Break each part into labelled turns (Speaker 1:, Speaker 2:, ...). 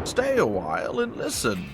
Speaker 1: Stay a while and listen.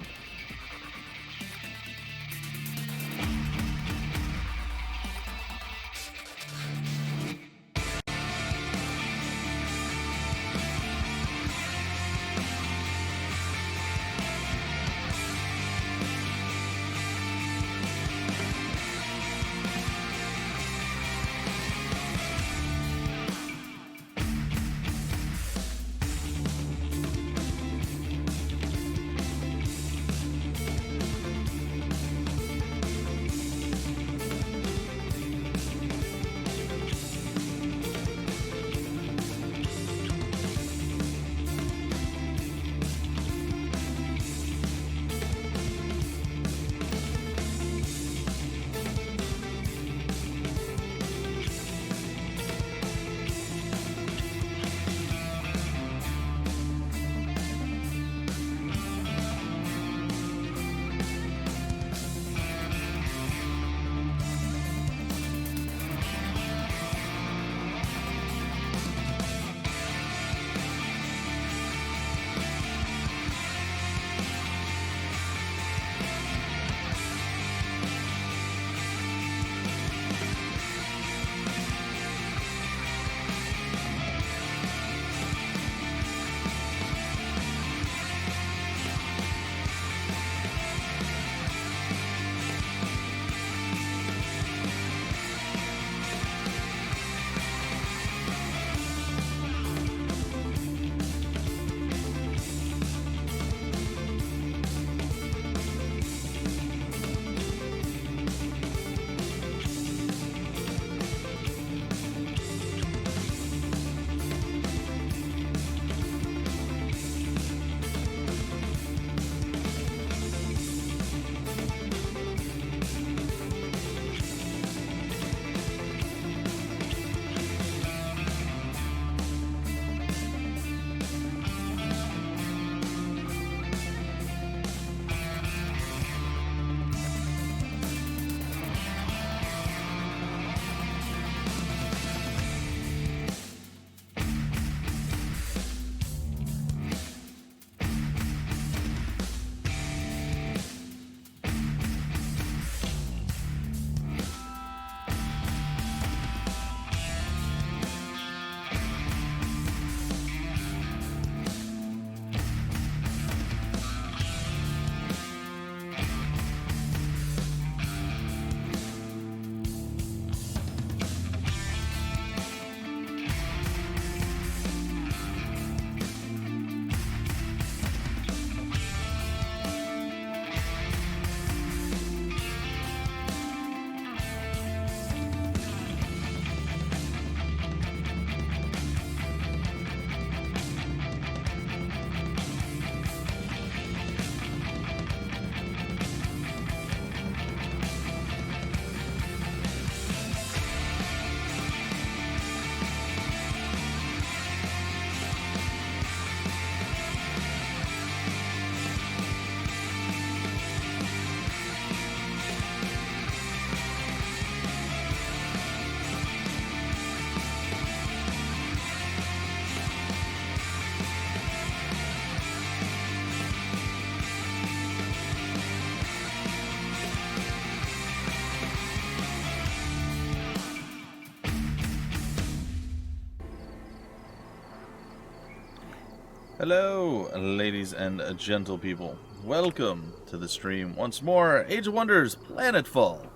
Speaker 1: Hello, ladies and gentle people. Welcome to the stream once more. Age of Wonders Planetfall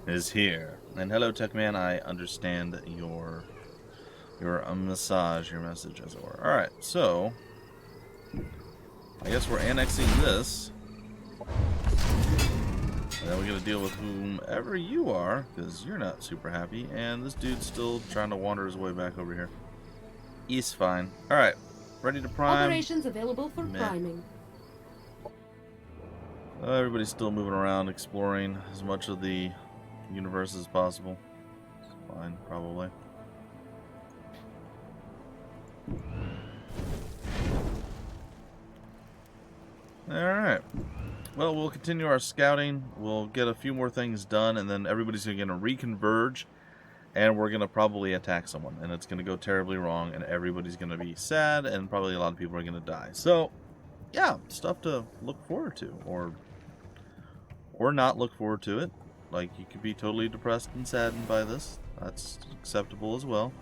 Speaker 1: is here. And hello, Techman. I understand your message, your message, as it were. Alright, so I guess we're annexing this. And then we gotta deal with whomever you are, because you're not super happy. And this dude's still trying to wander his way back over here. He's fine. Alright. Ready to prime.
Speaker 2: Operations available for priming.
Speaker 1: Everybody's still moving around, exploring as much of the universe as possible. It's fine, probably. Alright. Well, we'll continue our scouting. We'll get a few more things done, and then everybody's going to reconverge. And we're going to probably attack someone, and it's going to go terribly wrong, and everybody's going to be sad, and probably a lot of people are going to die. So, yeah, stuff to look forward to, or not look forward to it. Like, you could be totally depressed and saddened by this. That's acceptable as well.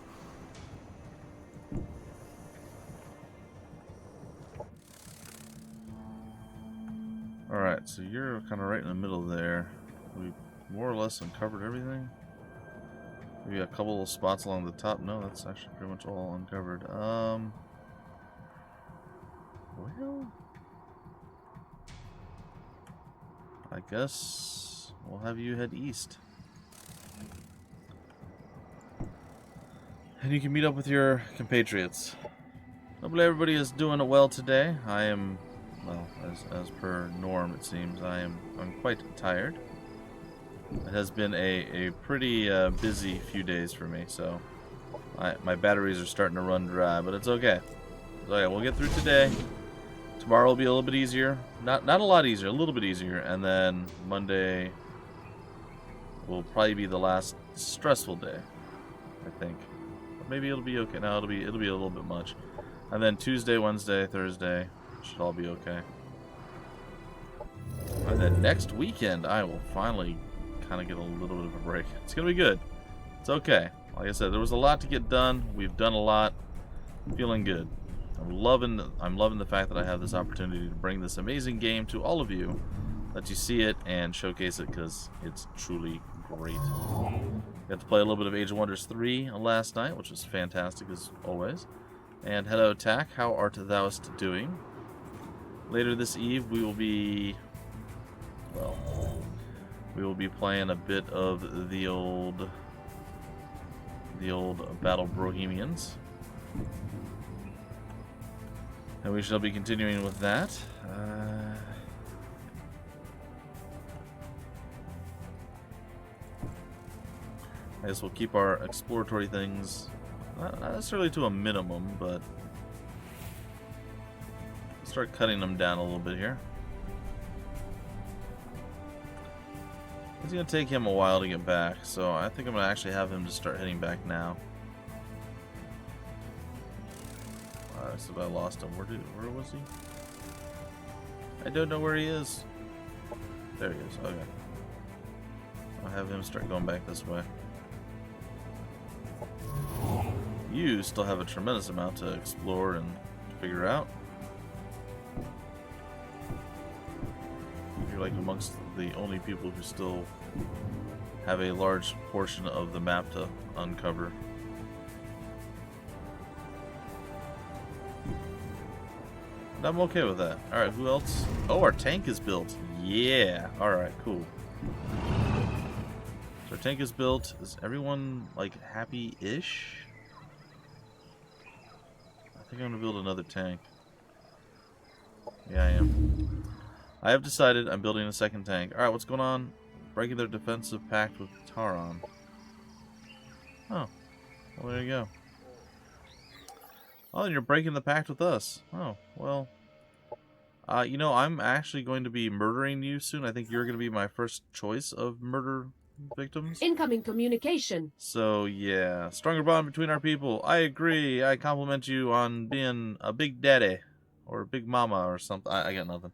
Speaker 1: Alright, so you're kind of right in the middle there. We more or less uncovered everything. Maybe a couple of spots along the top. No, that's actually pretty much all uncovered. Well, I guess we'll have you head east. And you can meet up with your compatriots. Hopefully everybody is doing well today. I am, well, as per norm it seems, I'm quite tired. It has been a pretty busy few days for me, so my batteries are starting to run dry, but it's okay. So yeah, we'll get through today. Tomorrow will be a little bit easier. Not a lot easier, a little bit easier, and then Monday will probably be the last stressful day, I think. But maybe it'll be okay. No, it'll be a little bit much. And then Tuesday, Wednesday, Thursday should all be okay. And then next weekend I will finally kind of get a little bit of a break. It's gonna be good. It's okay. Like I said, there was a lot to get done. We've done a lot. I'm feeling good. I'm loving the fact that I have this opportunity to bring this amazing game to all of you, let you see it and showcase it, because it's truly great. Got to play a little bit of Age of Wonders 3 last night, which was fantastic as always. And hello, Tack, how art thou'st doing? Later this eve we will be, well, we will be playing a bit of the old Battle Bohemians. And we shall be continuing with that. I guess we'll keep our exploratory things not necessarily to a minimum, but start cutting them down a little bit here. It's going to take him a while to get back, so I think I'm going to actually have him just start heading back now. So I lost him. Where was he? I don't know where he is. There he is. Okay. I'll have him start going back this way. You still have a tremendous amount to explore and figure out. You're like amongst the only people who still have a large portion of the map to uncover. And I'm okay with that. Alright, who else? Oh, our tank is built. Yeah. Alright, cool. So our tank is built. Is everyone, like, happy-ish? I think I'm going to build another tank. Yeah, I am. I have decided I'm building a second tank. Alright, what's going on? Breaking their defensive pact with Taron. Oh. Well, there you go. Oh, and you're breaking the pact with us. Oh, well. You know, I'm actually going to be murdering you soon. I think you're going to be my first choice of murder victims.
Speaker 2: Incoming communication.
Speaker 1: So, yeah. Stronger bond between our people. I agree. I compliment you on being a big daddy. Or a big mama or something. I got nothing.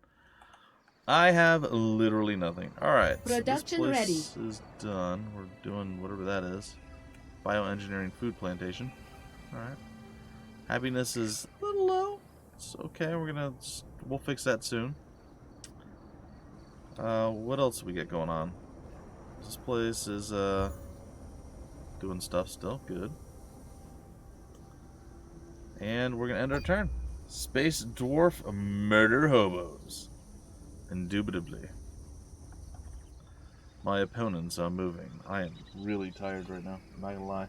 Speaker 1: I have literally nothing. Alright.
Speaker 2: Production
Speaker 1: so this
Speaker 2: ready.
Speaker 1: place is done. We're doing whatever that is. Bioengineering food plantation. Alright. Happiness is a little low. It's okay. We'll fix that soon. What else do we get going on? This place is doing stuff still. Good. And we're gonna end our turn. Space dwarf murder hobos. Indubitably. My opponents are moving. I am really tired right now. I'm not gonna lie.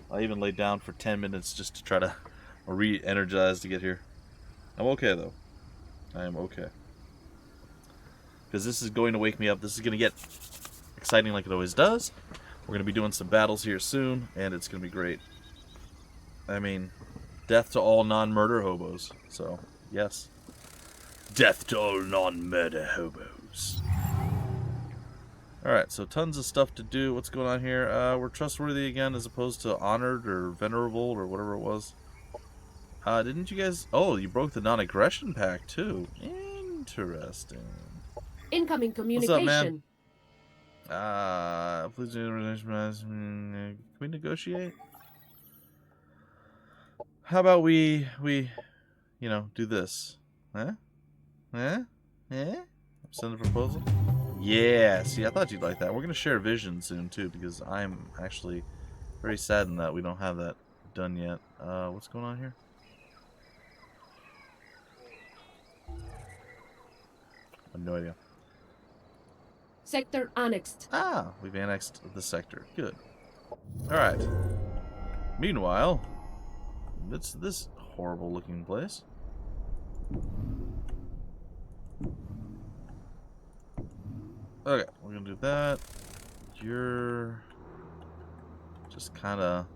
Speaker 1: I even laid down for 10 minutes just to try to re-energize to get here. I'm okay though. I am okay. Because this is going to wake me up. This is going to get exciting like it always does. We're going to be doing some battles here soon, and it's going to be great. I mean, death to all non-murder hobos. So, yes. Death to all non-murder hobos. Alright, so tons of stuff to do. What's going on here? We're trustworthy again as opposed to honored or venerable or whatever it was. Didn't you guys... Oh, you broke the non-aggression pact, too. Interesting.
Speaker 2: Incoming
Speaker 1: What's up, man?
Speaker 2: communication.
Speaker 1: Please can we negotiate? How about we you know, do this? Huh? Send a proposal? Yeah, see, I thought you'd like that. We're going to share vision soon, too, because I'm actually very saddened that we don't have that done yet. What's going on here? I have no idea.
Speaker 2: Sector annexed.
Speaker 1: Ah, we've annexed the sector. Good. Alright. Meanwhile, it's this horrible looking place. Okay, we're gonna do that. You're just kind of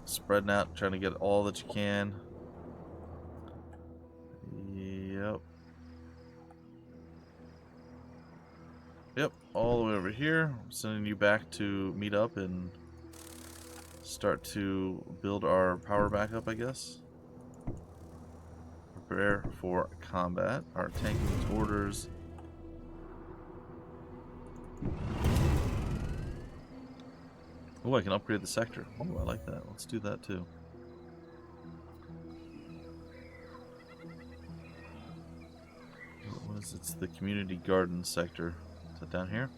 Speaker 1: spreading out, trying to get all that you can. Yep. Yep, all the way over here. I'm sending you back to meet up and start to build our power back up, I guess. Prepare for combat. Our tank needs orders. Oh, I can upgrade the sector. Oh, I like that. Let's do that too. What is it? It's the community garden sector. Is that down here?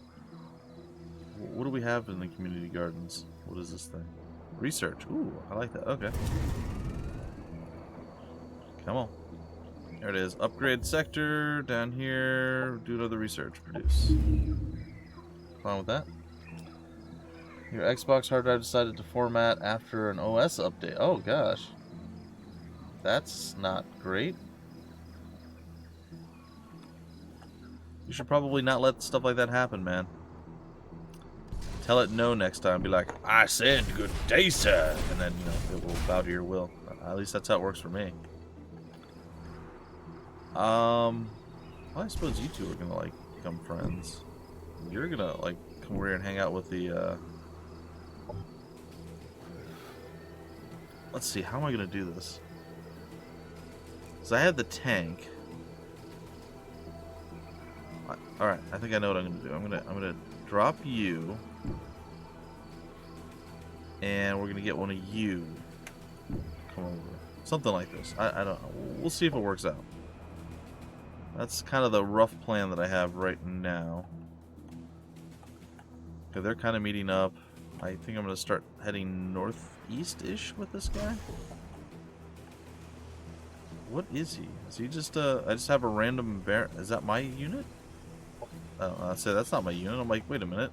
Speaker 1: What do we have in the community gardens? What is this thing? Research. Ooh, I like that. Okay. Come on. There it is. Upgrade sector. Down here. Do another research. Produce. Fine with that. Your Xbox hard drive decided to format after an OS update. Oh, gosh. That's not great. You should probably not let stuff like that happen, man. Tell it no next time. Be like, I said good day, sir. And then, you know, it will bow to your will. At least that's how it works for me. Well, I suppose you two are gonna, like, become friends. You're gonna, like, come over here and hang out with the, Let's see, how am I gonna do this? So I had the tank. Alright, I think I know what I'm gonna do. I'm gonna drop you. And we're gonna get one of you. Come over. Something like this. I don't know. We'll see if it works out. That's kind of the rough plan that I have right now. Okay, they're kind of meeting up. I think I'm gonna start heading northeast-ish with this guy. What is he? Is he just I just have a random bear. Is that my unit? Oh, I say that's not my unit. I'm like, wait a minute.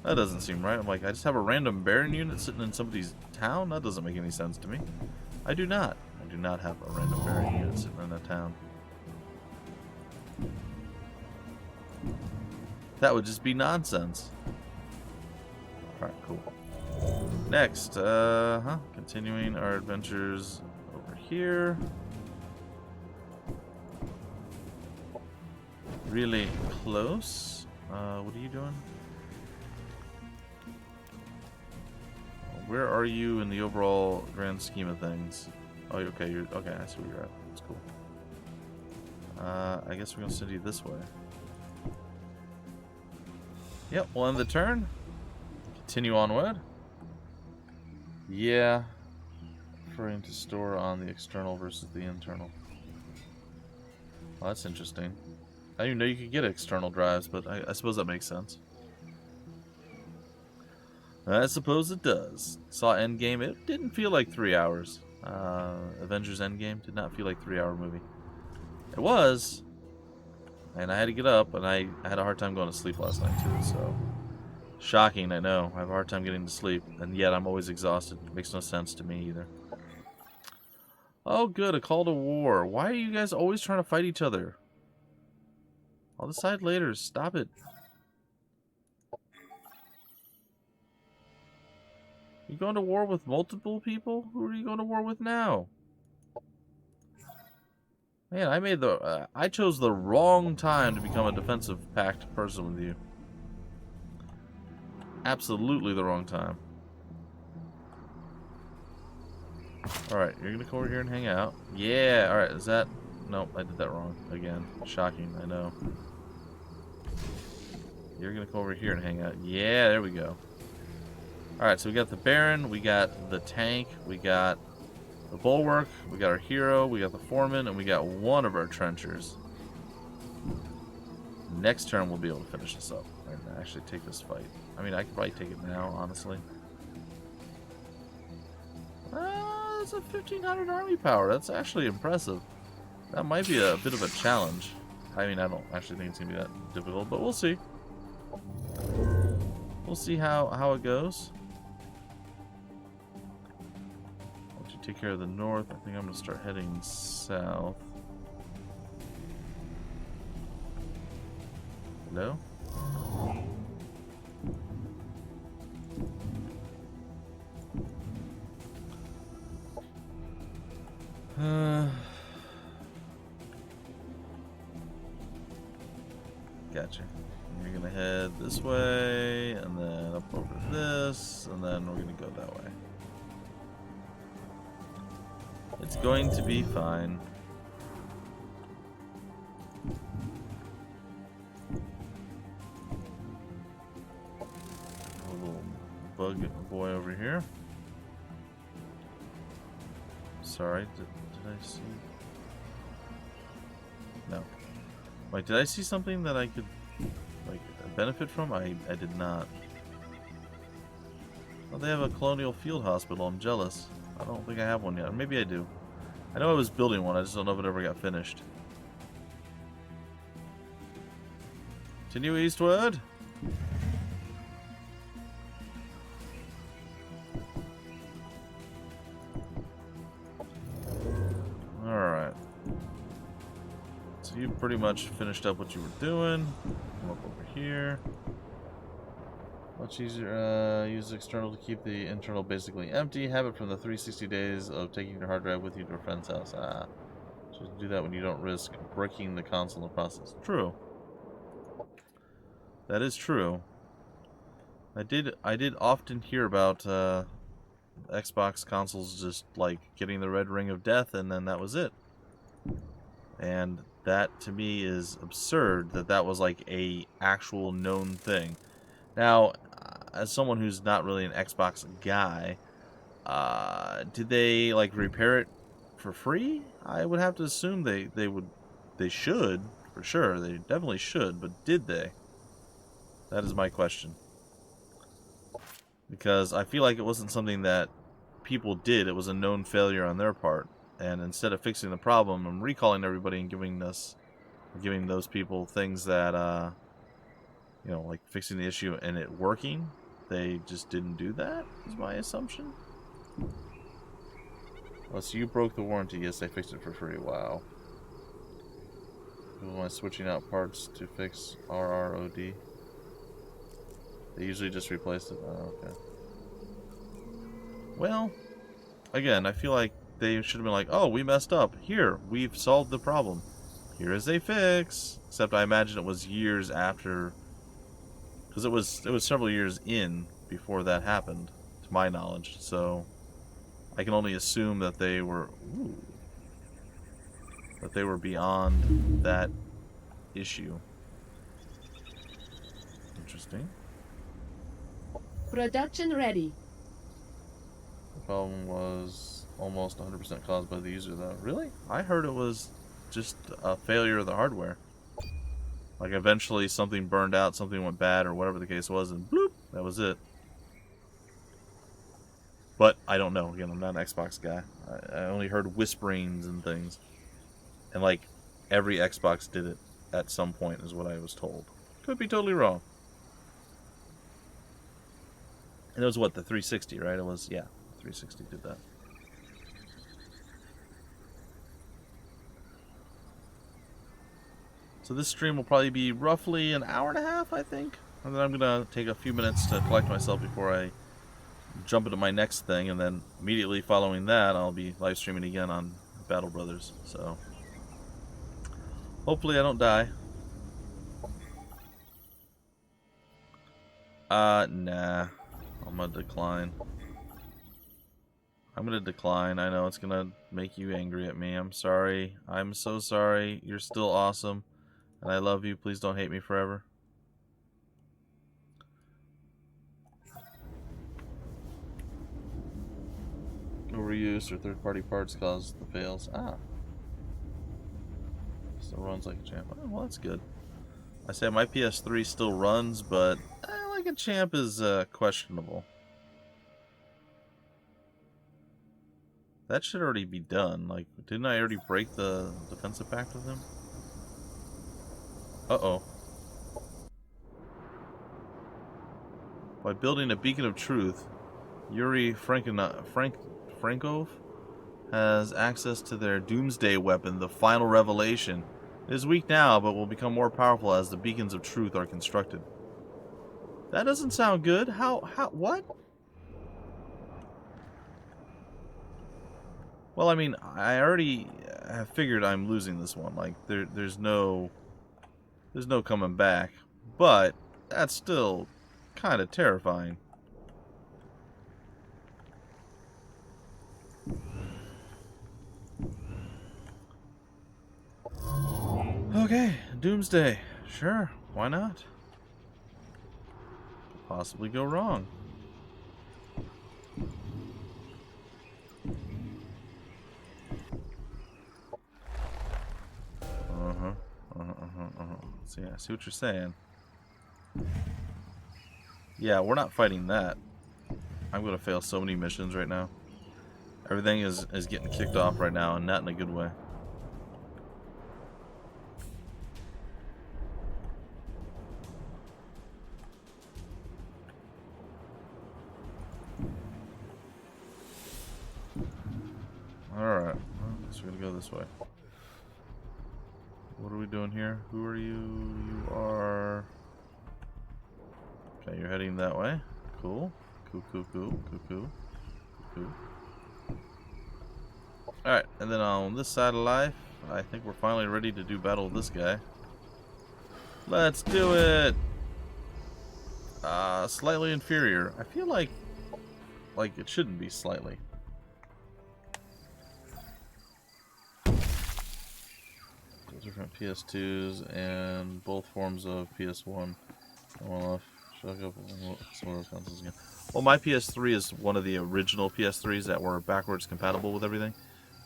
Speaker 1: That doesn't seem right. I'm like, I just have a random Baron unit sitting in somebody's town? That doesn't make any sense to me. I do not. I do not have a random Baron unit sitting in a town. That would just be nonsense. Alright, cool. Next, continuing our adventures over here. Really close. What are you doing? Where are you in the overall grand scheme of things? Oh, okay. You're okay. I see where you're at. That's cool. I guess we're gonna send you this way. Yep. We'll end the turn. Continue onward. Yeah. Referring to store on the external versus the internal. Well, that's interesting. I didn't even know you could get external drives, but I suppose that makes sense. I suppose it does. Saw Endgame. It didn't feel like 3 hours. Avengers Endgame did not feel like a 3-hour movie. It was. And I had to get up, and I had a hard time going to sleep last night, too. So, shocking, I know. I have a hard time getting to sleep. And yet I'm always exhausted. It makes no sense to me, either. Oh, good. A call to war. Why are you guys always trying to fight each other? I'll decide later. Stop it. You going to war with multiple people? Who are you going to war with now? Man, I chose the wrong time to become a defensive pact person with you. Absolutely the wrong time. Alright, you're gonna come over here and hang out. Yeah, alright, is that... Nope, I did that wrong. Again. Shocking, I know. You're gonna come over here and hang out. Yeah, there we go. Alright, so we got the Baron, we got the tank, we got the Bulwark, we got our hero, we got the Foreman, and we got one of our trenchers. Next turn we'll be able to finish this up and actually take this fight. I mean, I could probably take it now, honestly. That's a 1500 army power. That's actually impressive. That might be a bit of a challenge. I mean, I don't actually think it's going to be that difficult, but we'll see. We'll see how it goes. Once you take care of the north, I think I'm going to start heading south. Hello? Gotcha. You're gonna head this way, and then up over this, and then we're gonna go that way. It's going to be fine. A little bug boy over here. Sorry, did I see? No. Wait, did I see something that I could, like, benefit from? I did not. Oh, they have a colonial field hospital. I'm jealous. I don't think I have one yet. Or maybe I do. I know I was building one. I just don't know if it ever got finished. Continue eastward. Alright. So you pretty much finished up what you were doing. Come up over here. Much easier. Use external to keep the internal basically empty. Have it from the 360 days of taking your hard drive with you to a friend's house. So do that when you don't risk breaking the console in the process. True. That is true. I did often hear about Xbox consoles just like getting the red ring of death, and then that was it. And that to me is absurd that was like a actual known thing. Now, as someone who's not really an Xbox guy, did they like repair it for free? I would have to assume they should, for sure. They definitely should, but did they? That is my question. Because I feel like it wasn't something that people did. It was a known failure on their part. And instead of fixing the problem and recalling everybody and giving those people things that, you know, like fixing the issue and it working, they just didn't do that, is my assumption. Oh, so you broke the warranty. Yes, they fixed it for free. Wow. People am I switching out parts to fix RROD? They usually just replaced it. Oh, okay. Well, again, I feel like they should have been like, oh, we messed up. Here, we've solved the problem. Here is a fix. Except I imagine it was years after, because it was several years in before that happened, to my knowledge. So I can only assume that they were beyond that issue. Interesting.
Speaker 2: Production ready.
Speaker 1: The problem was almost 100% caused by the user, though. Really? I heard it was just a failure of the hardware. Like, eventually something burned out, something went bad, or whatever the case was, and bloop, that was it. But I don't know. Again, I'm not an Xbox guy. I only heard whisperings and things. And, like, every Xbox did it at some point, is what I was told. Could be totally wrong. And it was, what, the 360, right? It was, yeah, 360 did that. So this stream will probably be roughly an hour and a half, I think. And then I'm going to take a few minutes to collect myself before I jump into my next thing. And then immediately following that, I'll be live streaming again on Battle Brothers. So hopefully I don't die. Nah. I'm going to decline. I'm gonna decline. I know it's gonna make you angry at me. I'm sorry. I'm so sorry. You're still awesome. And I love you. Please don't hate me forever. Overuse or third-party parts cause the fails. Ah. Still runs like a champ. Oh, well, that's good. I say my PS3 still runs, but like a champ is questionable. That should already be done. Like, didn't I already break the defensive pact with him? Uh-oh. By building a beacon of truth, Yuri Frankov has access to their doomsday weapon, the final revelation. It is weak now, but will become more powerful as the beacons of truth are constructed. That doesn't sound good. What? Well, I mean, I already have figured I'm losing this one. Like, there's no coming back. But that's still kind of terrifying. Okay, doomsday. Sure, why not? Could possibly go wrong. See, I see what you're saying. Yeah, we're not fighting that. I'm gonna fail so many missions right now. Everything is getting kicked off right now, and not in a good way. Alright, well, so we're gonna go this way. What are we doing here? Who are you? You are... Okay, you're heading that way. Cool. Cool. Alright, and then on this side of life, I think we're finally ready to do battle with this guy. Let's do it! Slightly inferior. I feel like it shouldn't be slightly. Different PS2s and both forms of PS1. Well, my PS3 is one of the original PS3s that were backwards compatible with everything.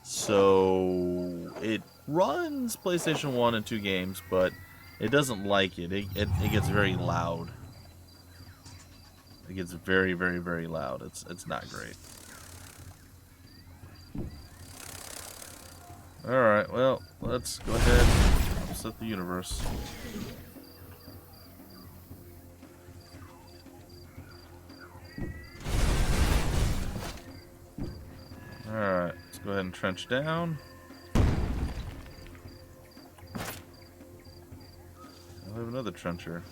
Speaker 1: So it runs PlayStation 1 and 2 games, but it doesn't like it. It gets very loud. It gets very, very, very loud. It's not great. Alright, well, let's go ahead and upset the universe. Alright, let's go ahead and trench down. I'll have another trencher.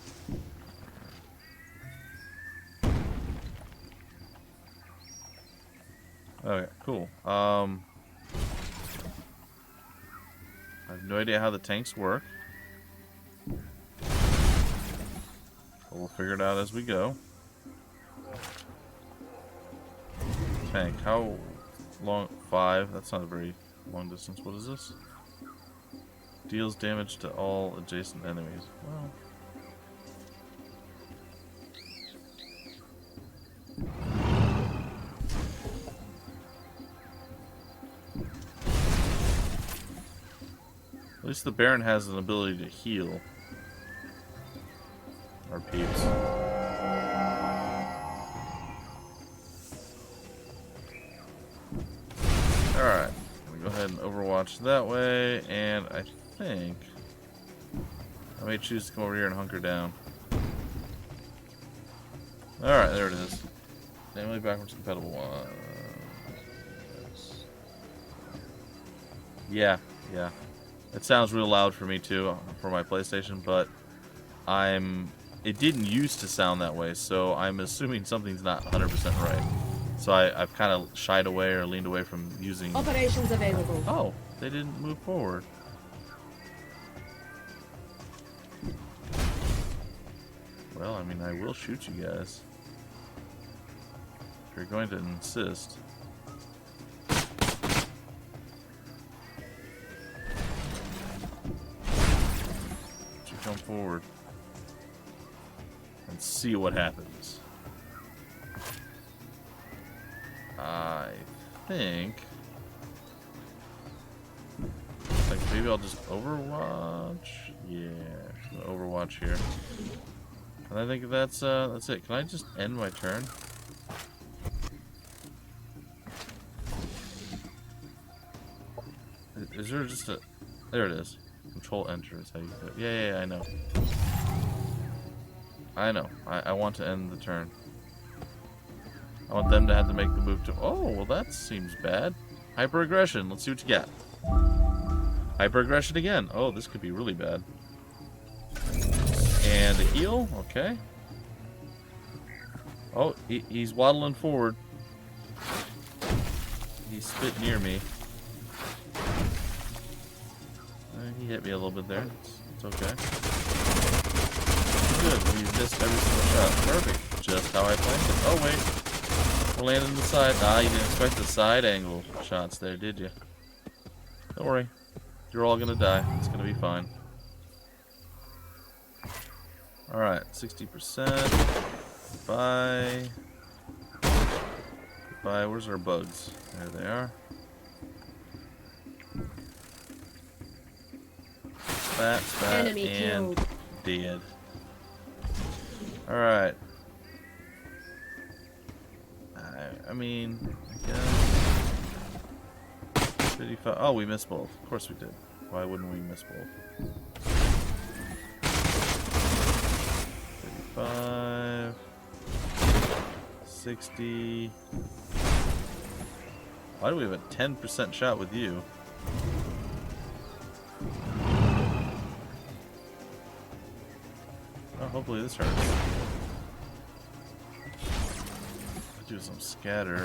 Speaker 1: Okay, cool. I have no idea how the tanks work. But we'll figure it out as we go. Tank, how long? 5. That's not a very long distance. What is this? Deals damage to all adjacent enemies. Well... At least the Baron has an ability to heal our peeps. Alright, I'm gonna go ahead and overwatch that way, and I think I may choose to come over here and hunker down. Alright, there it is. Family backwards compatible one. Yeah. It sounds real loud for me too, for my PlayStation, but it didn't used to sound that way, so I'm assuming something's not 100% right. So I've kind of shied away or leaned away from using...
Speaker 2: Operations available.
Speaker 1: Oh, they didn't move forward. Well, I mean, I will shoot you guys. If you're going to insist. jump forward and see what happens. I think maybe I'll just Overwatch. Yeah, Overwatch here. And I think that's it. Can I just end my turn? Is there just a... There it is. Control Enter is how you do it. Yeah, I know. I know. I want to end the turn. I want them to have to make the move to... Oh, well that seems bad. Hyper-aggression. Let's see what you got. Hyper-aggression again. Oh, this could be really bad. And a heal. Okay. Oh, he's waddling forward. He spit near me. He hit me a little bit there. It's okay. Good. We missed every single shot. Perfect. Just how I planned it. Oh, wait. We're landing the side. Ah, you didn't expect the side angle shots there, did you? Don't worry. You're all gonna die. It's gonna be fine. Alright, 60%. Goodbye. Goodbye. Where's our bugs? There they are. Spat,
Speaker 2: Enemy
Speaker 1: and
Speaker 2: killed.
Speaker 1: dead. Alright. I mean, I guess. 55. Oh, we missed both. Of course we did. Why wouldn't we miss both? 55. 60. Why do we have a 10% shot with you? Oh, hopefully this hurts. Do some scatter.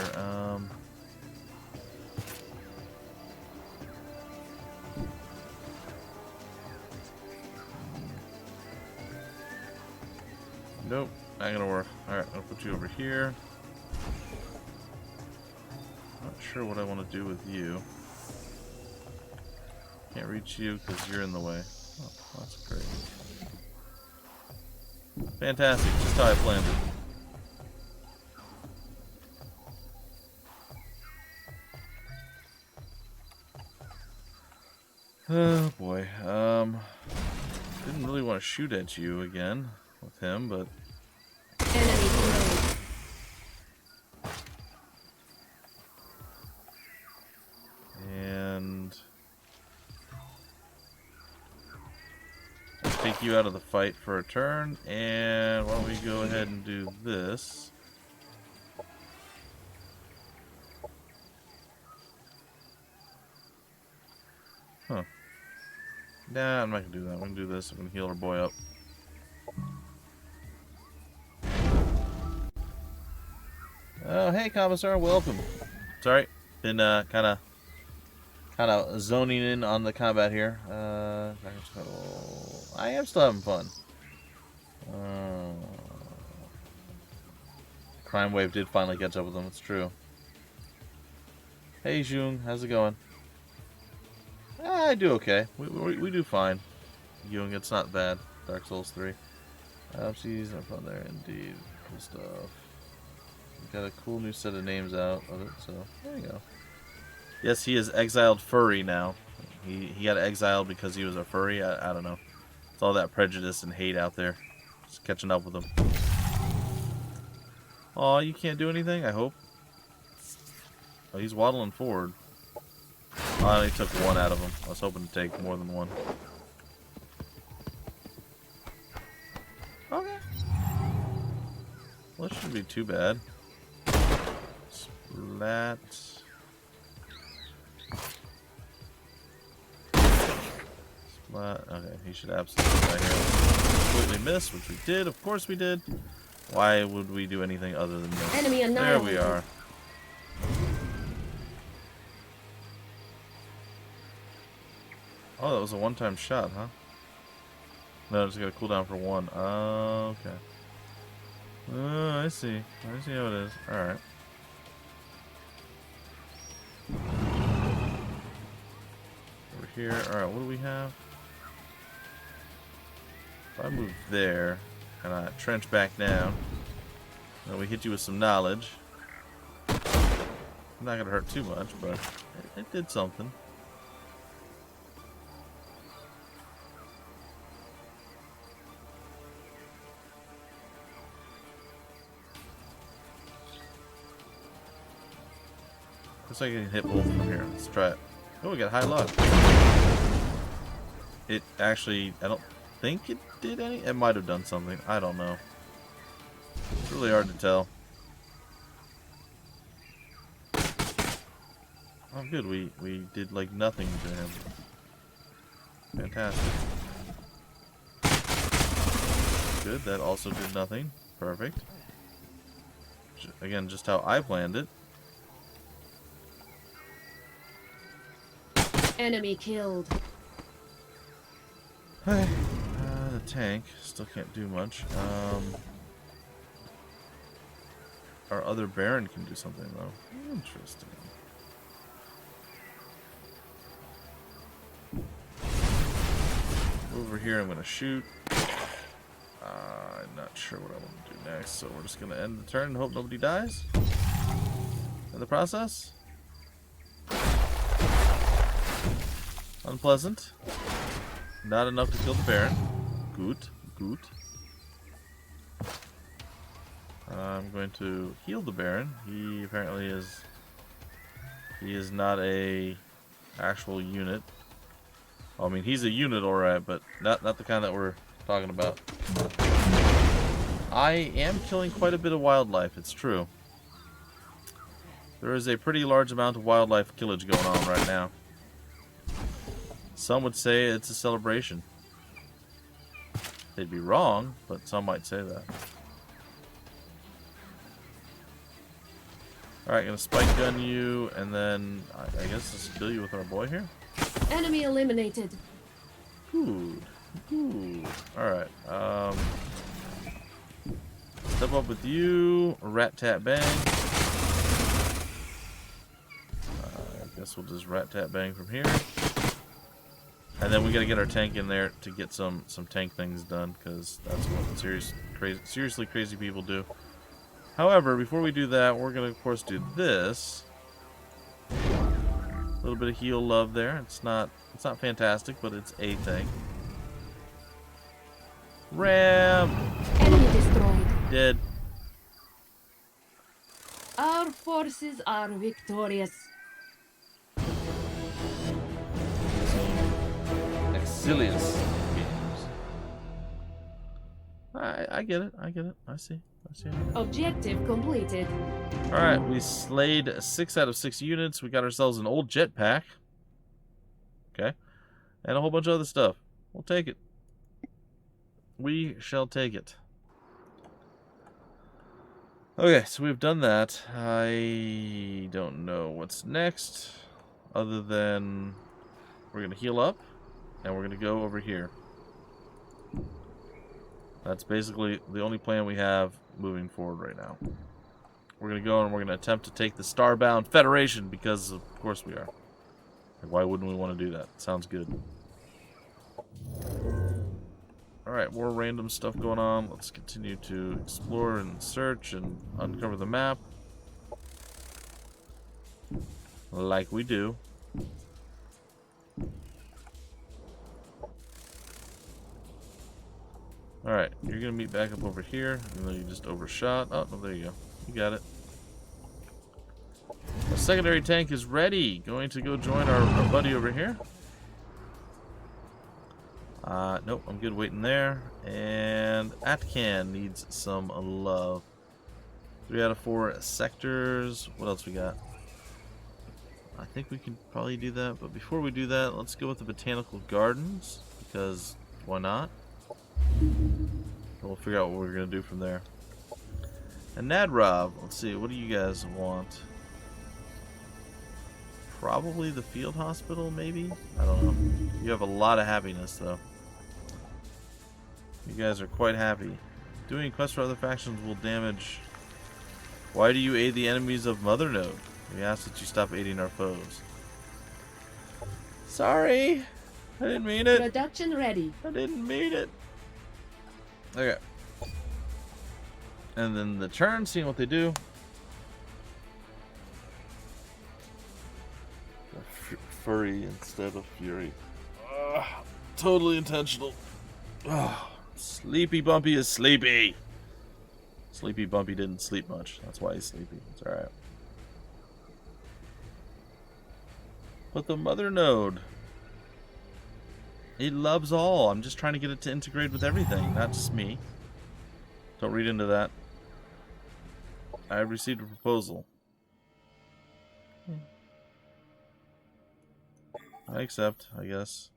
Speaker 1: Nope, not gonna work. Alright, I'll put you over here. Not sure what I want to do with you. Can't reach you because you're in the way. Oh, that's great. Fantastic, just how I planned it. Oh boy, didn't really want to shoot at you again with him, but
Speaker 2: Enemy killed.
Speaker 1: and I'll take you out of the fight for a turn, and why don't we go ahead and do this. Huh. Nah, I'm not gonna do that. I'm gonna do this. I'm gonna heal our boy up. Oh, hey, Commissar, welcome. Sorry, been kind of zoning in on the combat here. I am still having fun. Crime wave did finally catch up with them. It's true. Hey, Jung, how's it going? I do okay. We do fine. Jung, it's not bad. Dark Souls 3. She's up on there, indeed. Cool stuff. Got a cool new set of names out of it, so there you go. Yes, he is exiled furry now. He got exiled because he was a furry. I don't know. It's all that prejudice and hate out there. Just catching up with him. Aw, you can't do anything, I hope. Oh, he's waddling forward. Oh, I only took one out of him. I was hoping to take more than one. Okay. Well, it shouldn't be too bad. Splat. Splat. Okay, he should absolutely die here. Completely miss, which we did. Of course we did. Why would we do anything other than this?
Speaker 2: Enemy
Speaker 1: There
Speaker 2: annihilated.
Speaker 1: we are. Oh, that was a one-time shot, huh? No, just got a cooldown for one. Oh, okay. Oh, I see. I see how it is. Alright. Over here. Alright, what do we have? If I move there and I trench back down, then we hit you with some knowledge. Not gonna hurt too much, but it did something. Looks like I can hit both from here. Let's try it. Oh, we got high luck. It actually, I don't think it did any. It might have done something. I don't know. It's really hard to tell. Oh, good. We did like nothing to him. Fantastic. Good. That also did nothing. Perfect. Again, just how I planned it.
Speaker 2: Enemy killed.
Speaker 1: The tank still can't do much. Our other Baron can do something though. Interesting. Over here, I'm gonna shoot. I'm not sure what I want to do next, so we're just gonna end the turn and hope nobody dies in the process. Unpleasant. Not enough to kill the Baron. Good, good. I'm going to heal the Baron. He apparently is. He is not a actual unit. I mean, he's a unit, alright, but not the kind that we're talking about. I am killing quite a bit of wildlife. It's true. There is a pretty large amount of wildlife killage going on right now. Some would say it's a celebration. They'd be wrong, but some might say that. Alright, gonna spike gun you, and then I guess just kill you with our boy here.
Speaker 2: Enemy eliminated.
Speaker 1: Good. Good. Alright. Step up with you. Rat tat bang. I guess we'll just rat tat bang from here. And then we gotta get our tank in there to get some tank things done, because that's what seriously crazy people do. However, before we do that, we're gonna of course do this. A little bit of heal love there. It's not fantastic, but it's a thing. Ram!
Speaker 2: Enemy destroyed.
Speaker 1: Dead.
Speaker 2: Our forces are victorious.
Speaker 1: Exilius games. I get it. I see.
Speaker 2: Objective completed.
Speaker 1: Alright, we slayed 6 out of 6 units. We got ourselves an old jetpack. Okay. And a whole bunch of other stuff. We'll take it. We shall take it. Okay, so we've done that. I don't know what's next, other than we're going to heal up, and we're going to go over here. That's basically the only plan we have moving forward right now. We're going to go and we're going to attempt to take the Starbound Federation, because of course we are. Why wouldn't we want to do that? Sounds good. Alright, more random stuff going on. Let's continue to explore and search and uncover the map. Like we do. Alright, you're going to meet back up over here, even though you just overshot. Oh, no, there you go. You got it. Our secondary tank is ready. Going to go join our buddy over here. Nope, I'm good waiting there. And Atcan needs some love. 3 out of 4 sectors. What else we got? I think we can probably do that, but before we do that, let's go with the Botanical Gardens, because why not? And we'll figure out what we're going to do from there. And Nadrob, let's see, what do you guys want? Probably the field hospital, maybe? I don't know. You have a lot of happiness, though. You guys are quite happy. Doing quests for other factions will damage. Why do you aid the enemies of Mother Node? We ask that you stop aiding our foes. Sorry! I didn't mean it!
Speaker 2: Production ready.
Speaker 1: I didn't mean it! Okay. And then the turn, seeing what they do. Furry instead of fury. Totally intentional. Sleepy Bumpy is sleepy. Sleepy Bumpy didn't sleep much. That's why he's sleepy. It's alright. But the mother node, it loves all. I'm just trying to get it to integrate with everything, not just me. Don't read into that. I have received a proposal. I accept, I guess.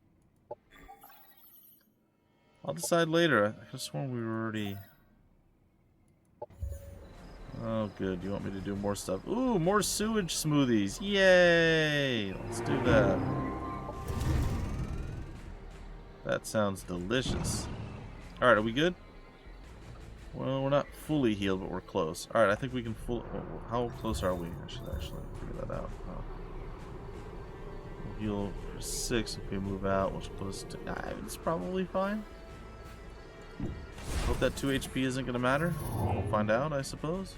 Speaker 1: I'll decide later. I could have sworn we were already... Oh, good. You want me to do more stuff? Ooh, more sewage smoothies. Yay! Let's do that. That sounds delicious. Alright, are we good? Well, we're not fully healed, but we're close. Alright, I think we can full... How close are we? I should actually figure that out. We'll heal for 6 if we move out, which will put us to... It's probably fine. Hope that 2 HP isn't going to matter. We'll find out, I suppose.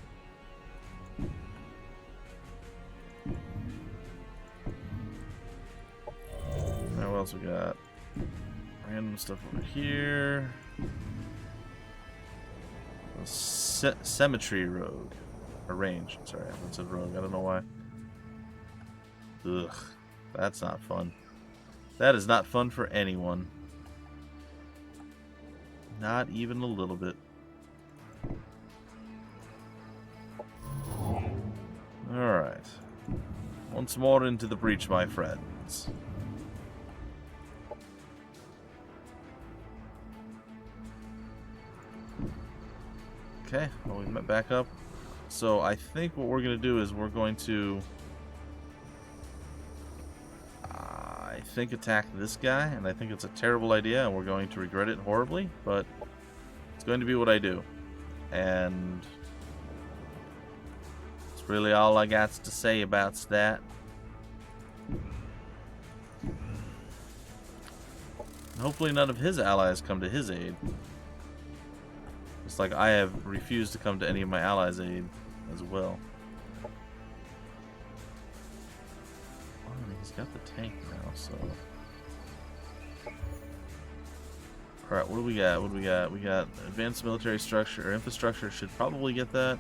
Speaker 1: Alright, what else we got? Random stuff over here. Cemetery Rogue. Or range. Sorry, I said rogue. I don't know why. Ugh. That's not fun. That is not fun for anyone. Not even a little bit. Alright. Once more into the breach, my friends. Okay, well, we met back up. So I think what we're going to do is we're going to... I think attack this guy, and I think it's a terrible idea, and we're going to regret it horribly, but it's going to be what I do. And it's really all I got to say about that. Hopefully none of his allies come to his aid. It's like I have refused to come to any of my allies' aid as well. Oh, he's got the tank now, so... Alright, what do we got? What do we got? We got advanced military structure, or infrastructure should probably get that.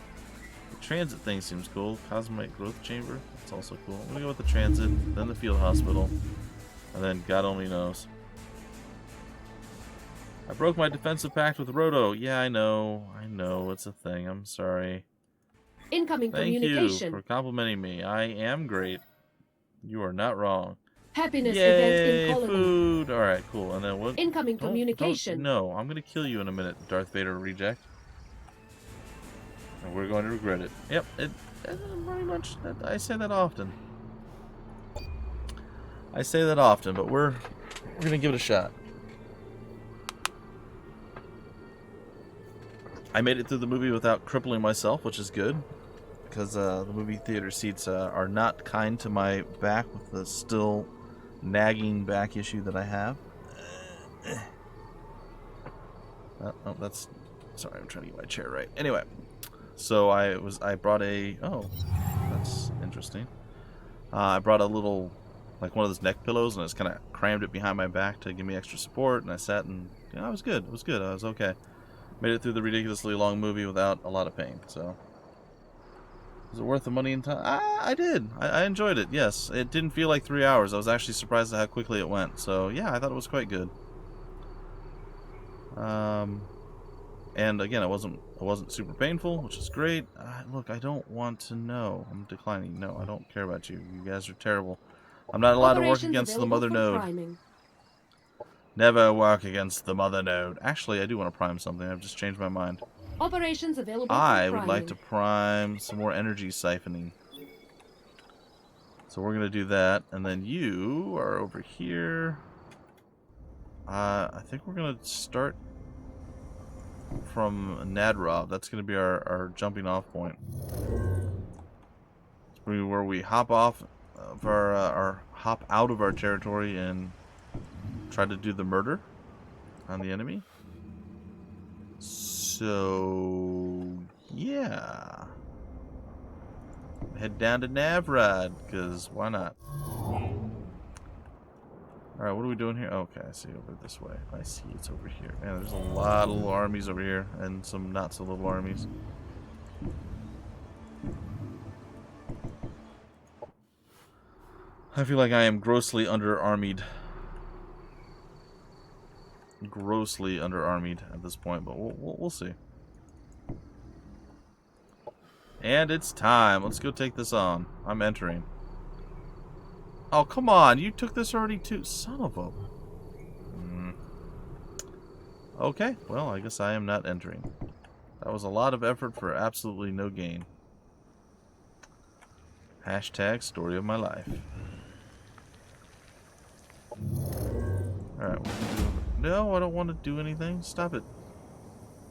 Speaker 1: The transit thing seems cool. Cosmic growth chamber, that's also cool. I'm gonna go with the transit, then the field hospital, and then God only knows. I broke my defensive pact with Roto. Yeah, I know, it's a thing. I'm sorry.
Speaker 2: Incoming
Speaker 1: Thank
Speaker 2: communication.
Speaker 1: you for complimenting me. I am great. You are not wrong.
Speaker 2: Happiness
Speaker 1: Yay,
Speaker 2: event in colony.
Speaker 1: food. All right, cool. And then what?
Speaker 2: Incoming communication.
Speaker 1: No, I'm gonna kill you in a minute, Darth Vader reject. And we're going to regret it. Yep, it very much. I say that often. I say that often, but we're gonna give it a shot. I made it through the movie without crippling myself, which is good, because the movie theater seats are not kind to my back with the still nagging back issue that I have. Oh, that's... Sorry, I'm trying to get my chair right. Anyway, so I brought a... Oh, that's interesting. I brought a little, like one of those neck pillows, and I just kind of crammed it behind my back to give me extra support, and I sat and... You know, I was good. It was good. I was okay. Made it through the ridiculously long movie without a lot of pain, so... Was it worth the money and time? I did. I enjoyed it, yes. It didn't feel like 3 hours. I was actually surprised at how quickly it went. So, yeah, I thought it was quite good. And again, it wasn't super painful, which is great. Look, I don't want to know. I'm declining. No, I don't care about you. You guys are terrible. I'm not allowed to work against the mother node.
Speaker 2: Priming.
Speaker 1: Never work against the mother node. Actually, I do want to prime something. I've just changed my mind.
Speaker 2: Operations available.
Speaker 1: I
Speaker 2: for
Speaker 1: would like to prime some more energy siphoning. So we're going to do that. And then you are over here. I think we're going to start from Nadrov. That's going to be our jumping off point. Where we hop off of our hop out of our territory and try to do the murder on the enemy. So, yeah. Head down to Navrod, because why not? Alright, what are we doing here? Okay, I see over this way. I see it's over here. Man, there's a lot of little armies over here, and some not so little armies. I feel like I am grossly under-armied. Grossly under-armied at this point, but we'll see. And it's time. Let's go take this on. I'm entering. Oh, come on. You took this already too. Son of a... Okay. Well, I guess I am not entering. That was a lot of effort for absolutely no gain. Hashtag story of my life. Alright, what are we doing? No, I don't want to do anything. Stop it.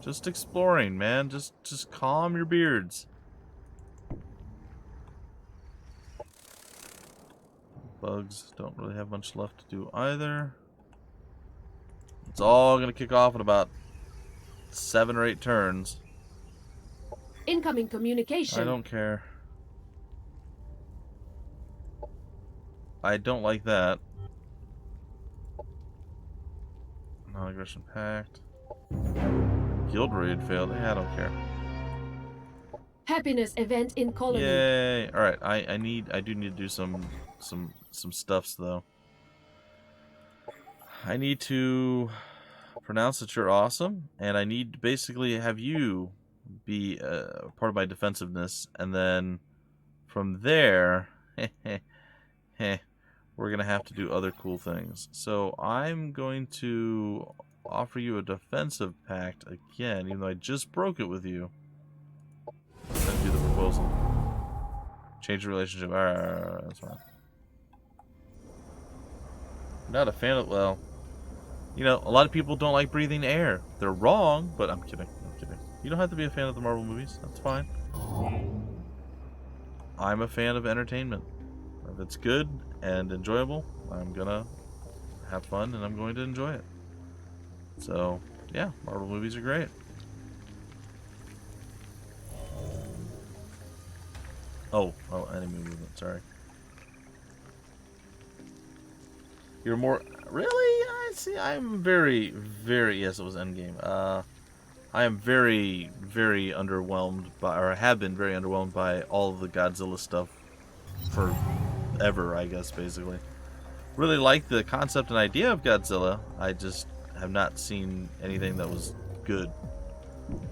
Speaker 1: Just exploring, man. Just calm your beards. Bugs don't really have much left to do either. It's all gonna kick off in about 7 or 8 turns.
Speaker 2: Incoming communication.
Speaker 1: I don't care. I don't like that. Non-aggression pact. Guild raid failed. Yeah, I don't care.
Speaker 2: Happiness event in colony.
Speaker 1: Yay! All right, I do need to do some stuffs though. I need to pronounce that you're awesome, and I need to basically have you be part of my defensiveness, and then from there, we're gonna have to do other cool things. So I'm going to offer you a defensive pact again, even though I just broke it with you. Let's do the proposal. Change the relationship. Alright, that's fine. Not a fan of, well, you know, a lot of people don't like breathing air. They're wrong, but I'm kidding. I'm kidding. You don't have to be a fan of the Marvel movies. That's fine. I'm a fan of entertainment. If it's good and enjoyable, I'm gonna have fun and I'm going to enjoy it. So, yeah, Marvel movies are great. Oh, enemy movement, sorry. You're more... Really? I see, I'm very, very... Yes, it was Endgame. I am very, very underwhelmed by... Or have been very underwhelmed by all of the Godzilla stuff forever, I guess, basically. Really like the concept and idea of Godzilla. I just have not seen anything that was good.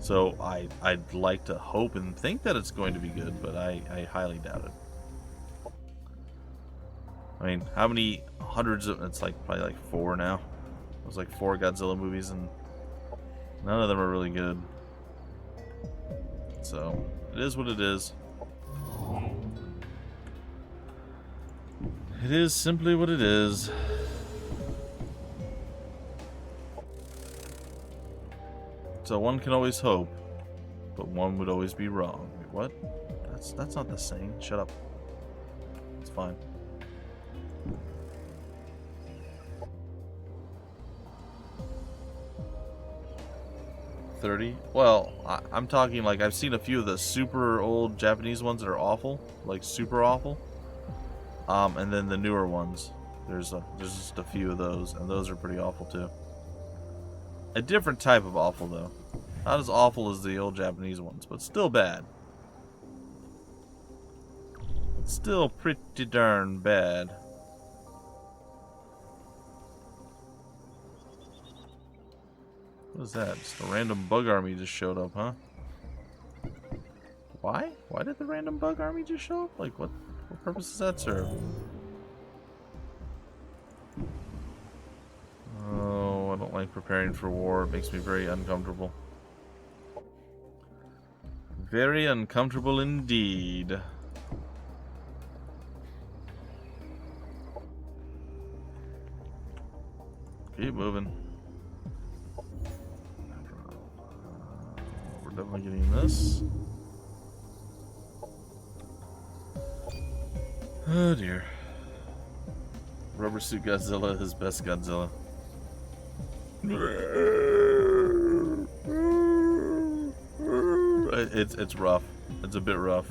Speaker 1: So I'd like to hope and think that it's going to be good, but I highly doubt it. I mean, how many hundreds of... It's like probably like 4 now. There's like 4 Godzilla movies and none of them are really good. So, it is what it is. It is simply what it is. So one can always hope, but one would always be wrong. Wait, what? That's not the saying. Shut up. It's fine. $30? Well, I'm talking like I've seen a few of the super old Japanese ones that are awful, like super awful. And then the newer ones. There's just a few of those, and those are pretty awful too. A different type of awful though. Not as awful as the old Japanese ones, but still bad. It's still pretty darn bad. What is that? Just a random bug army just showed up, huh? Why? Why did the random bug army just show up? Like, what purpose does that serve? Oh, I don't like preparing for war. It makes me very uncomfortable. Very uncomfortable indeed. Keep moving. We're definitely getting this. Oh dear. Rubber Suit Godzilla is best Godzilla. It's rough. It's a bit rough.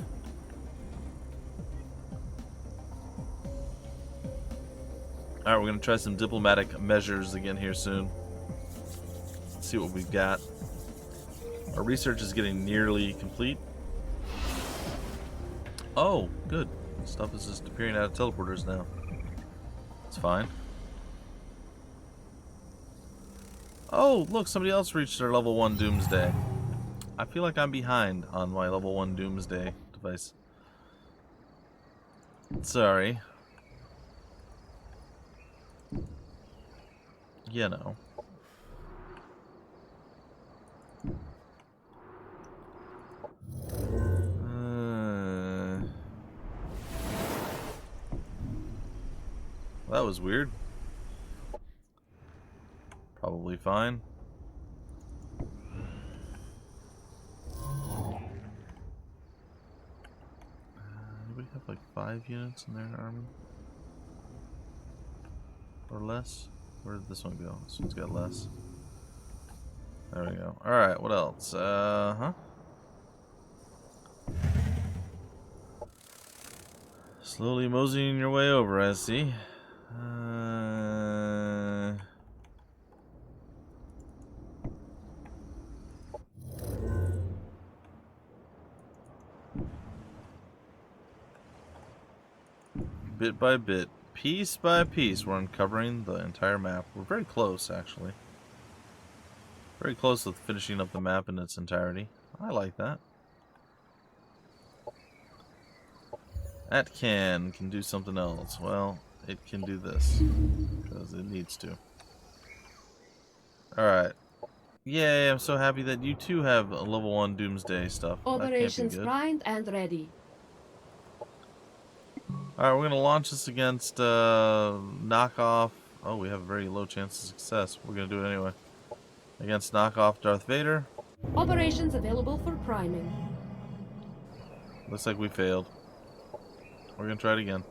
Speaker 1: Alright, we're gonna try some diplomatic measures again here soon. Let's see what we've got. Our research is getting nearly complete. Oh, good. Stuff is just appearing out of teleporters now. It's fine. Oh, look, somebody else reached their level 1 doomsday. I feel like I'm behind on my level 1 doomsday device. Sorry. You know. That was weird. Probably fine. Anybody have like 5 units in their army? Or less? Where did this one go? This one's got less. There we go. Alright, what else? Slowly moseying your way over, I see. Bit by bit, piece by piece, we're uncovering the entire map. We're very close, actually. Very close to finishing up the map in its entirety. I like that. That can do something else. Well, it can do this. Because it needs to. Alright. Yay, I'm so happy that you too have a level 1 doomsday stuff.
Speaker 2: Operations primed and ready.
Speaker 1: Alright, we're going to launch this against knockoff. Oh, we have a very low chance of success. We're going to do it anyway. Against knockoff Darth Vader.
Speaker 2: Operations available for priming.
Speaker 1: Looks like we failed. We're going to try it again.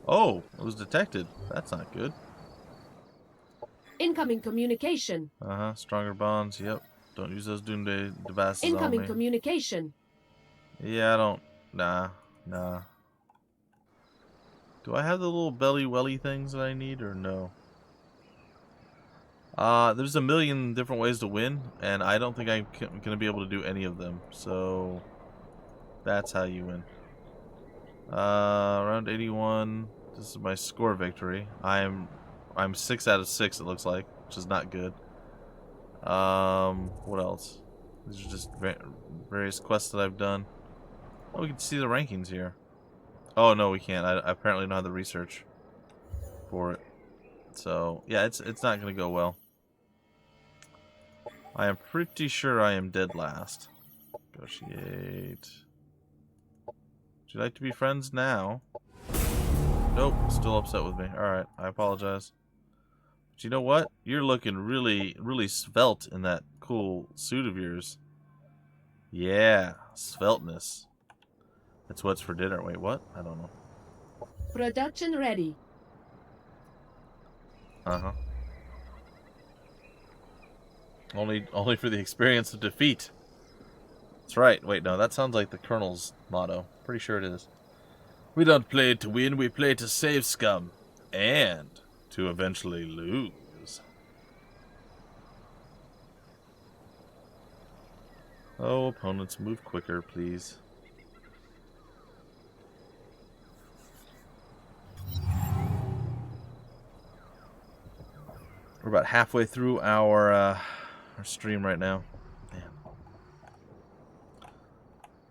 Speaker 1: Oh, it was detected. That's not good.
Speaker 2: Incoming communication.
Speaker 1: Stronger bonds. Yep. Don't use those doomsday devices
Speaker 2: Incoming
Speaker 1: on me.
Speaker 2: communication.
Speaker 1: Yeah, I don't. Nah. Do I have the little belly welly things that I need or no? There's a million different ways to win, and I don't think I'm gonna be able to do any of them. So that's how you win. Round 81. This is my score victory. I'm 6 out of 6. It looks like, which is not good. What else? These are just various quests that I've done. Oh, we can see the rankings here. Oh no, we can't. I apparently don't have the research for it. So yeah, it's not gonna go well. I am pretty sure I am dead last. Negotiate. Would you like to be friends now? Nope, still upset with me. Alright, I apologize. But you know what? You're looking really, really svelte in that cool suit of yours. Yeah, svelteness. That's what's for dinner. Wait, what? I don't know.
Speaker 2: Production ready.
Speaker 1: Only for the experience of defeat. That's right. Wait, no, that sounds like the Colonel's motto. Pretty sure it is. We don't play to win, we play to save scum. And to eventually lose. Oh, opponents, move quicker, please. We're about halfway through our stream right now. Man.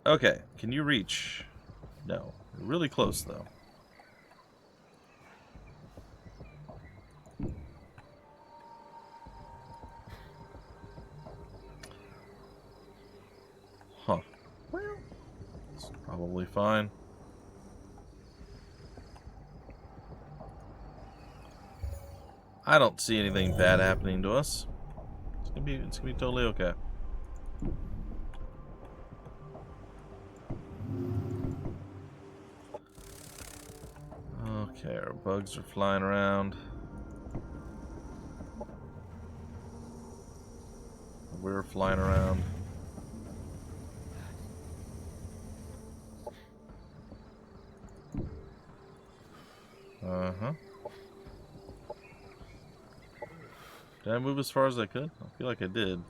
Speaker 1: Okay, can you reach? No. You're really close, though. Huh. Well, it's probably fine. I don't see anything bad happening to us. It's gonna be totally okay. Okay, our bugs are flying around. We're flying around. Uh-huh. Did I move as far as I could? I feel like I did.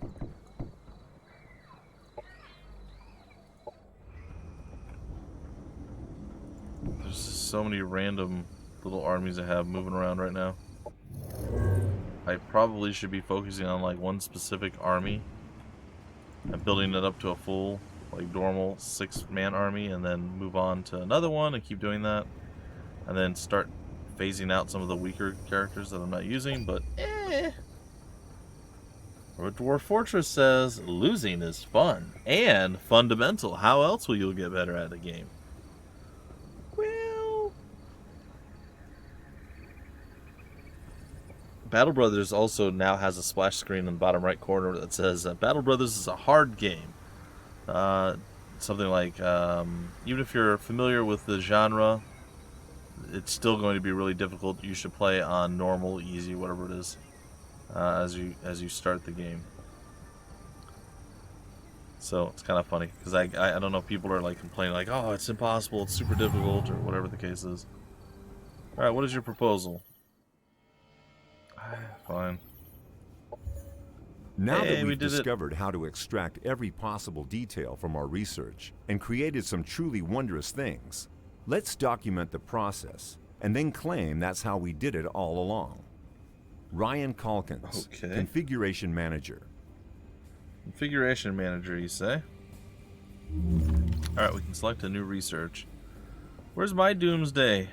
Speaker 1: There's just so many random little armies I have moving around right now. I probably should be focusing on like one specific army and building it up to a full, like normal 6-man army, and then move on to another one and keep doing that, and then start phasing out some of the weaker characters that I'm not using. But what Dwarf Fortress says, losing is fun and fundamental. How else will you get better at a game? Well, Battle Brothers also now has a splash screen in the bottom right corner that says Battle Brothers is a hard game. Something like, even if you're familiar with the genre, it's still going to be really difficult. You should play on normal, easy, whatever it is, as you start the game. So it's kind of funny because I don't know if people are like complaining like, oh, it's impossible, it's super difficult, or whatever the case is. All right, what is your proposal? Fine.
Speaker 3: Now that we've discovered how to extract every possible detail from our research and created some truly wondrous things, let's document the process and then claim that's how we did it all along. Ryan Calkins, Configuration Manager.
Speaker 1: Configuration Manager, you say? Alright, we can select a new research. Where's my doomsday?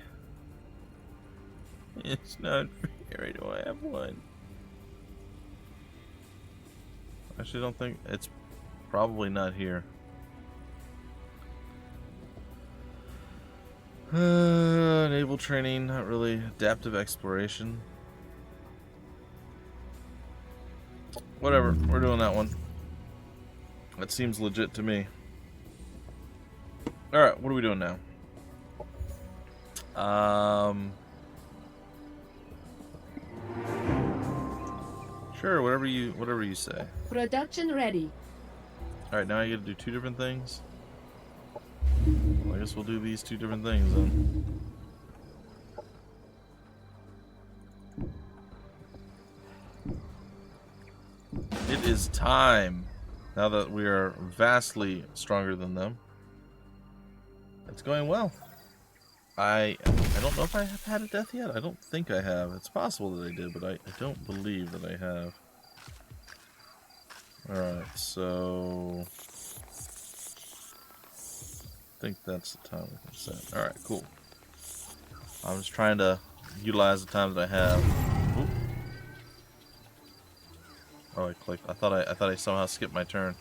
Speaker 1: It's not very. Do I have one? Actually, I don't think it's probably not here. Naval training, not really. Adaptive exploration. Whatever, we're doing that one. That seems legit to me. Alright, what are we doing now? Sure, whatever you say.
Speaker 2: Production ready.
Speaker 1: Alright, now I get to do 2 different things. Well, I guess we'll do these 2 different things then. It is time. Now that we are vastly stronger than them. It's going well. I don't know if I have had a death yet. I don't think I have. It's possible that I did, but I don't believe that I have. Alright, so I think that's the time we can set. Alright, cool. I'm just trying to utilize the time that I have. Oop. Oh, I clicked. I thought I somehow skipped my turn.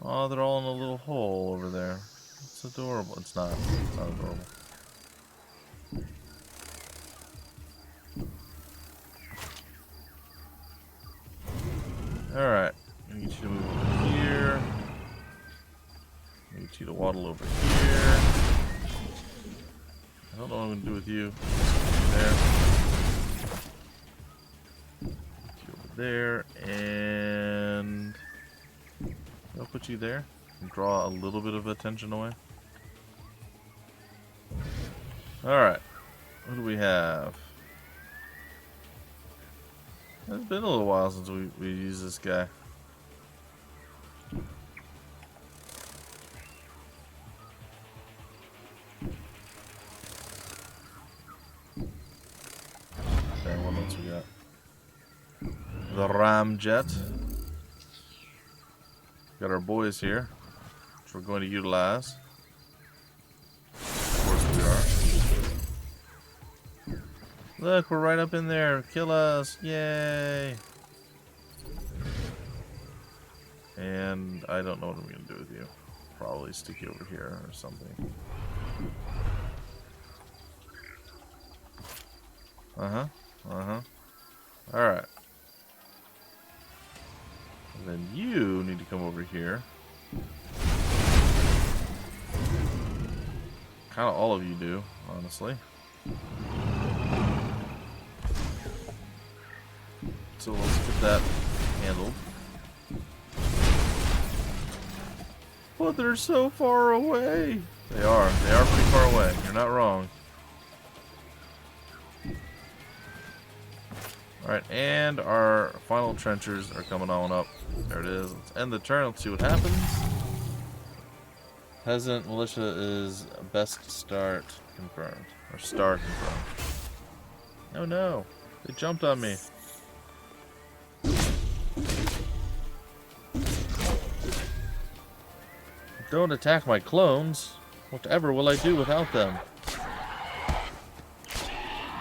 Speaker 1: Oh, they're all in a little hole over there. It's adorable. It's not. It's not adorable. Alright. I need you to move over here. I need you to waddle over here. I don't know what I'm going to do with you. There. There, and I'll put you there and draw a little bit of attention away. Alright, what do we have? It's been a little while since we used this guy. Okay, what else we got? The ramjet. Got our boys here, which we're going to utilize. Of course we are. Look, we're right up in there. Kill us. Yay. And I don't know what I'm going to do with you. Probably stick you over here or something. Alright. And then you need to come over here. Kind of all of you do, honestly. So let's get that handled. But they're so far away. They are pretty far away. You're not wrong. Alright, and our final trenchers are coming on up. There it is. Let's end the turn. Let's see what happens. Peasant militia is best start confirmed. Or star confirmed. Oh no. They jumped on me. Don't attack my clones. Whatever will I do without them?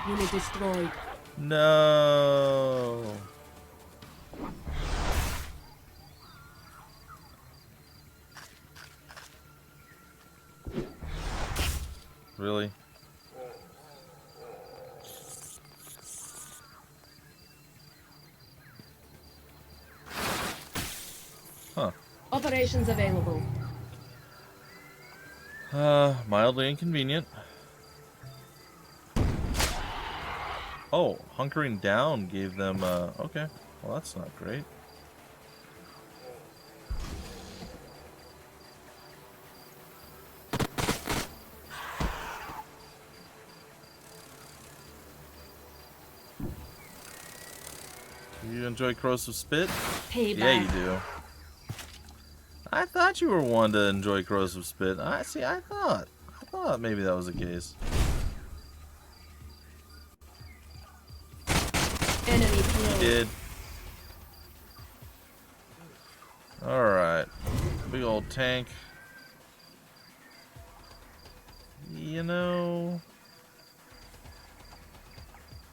Speaker 2: Unit destroyed.
Speaker 1: No. Really? Huh.
Speaker 2: Operations available.
Speaker 1: Mildly inconvenient. Oh, hunkering down gave them, okay. Well, that's not great. You enjoy corrosive spit?
Speaker 2: Payback.
Speaker 1: Yeah, you do. I thought you were one to enjoy corrosive spit. I thought maybe that was the case.
Speaker 2: Enemy killed.
Speaker 1: Did. Alright. Big old tank. You know...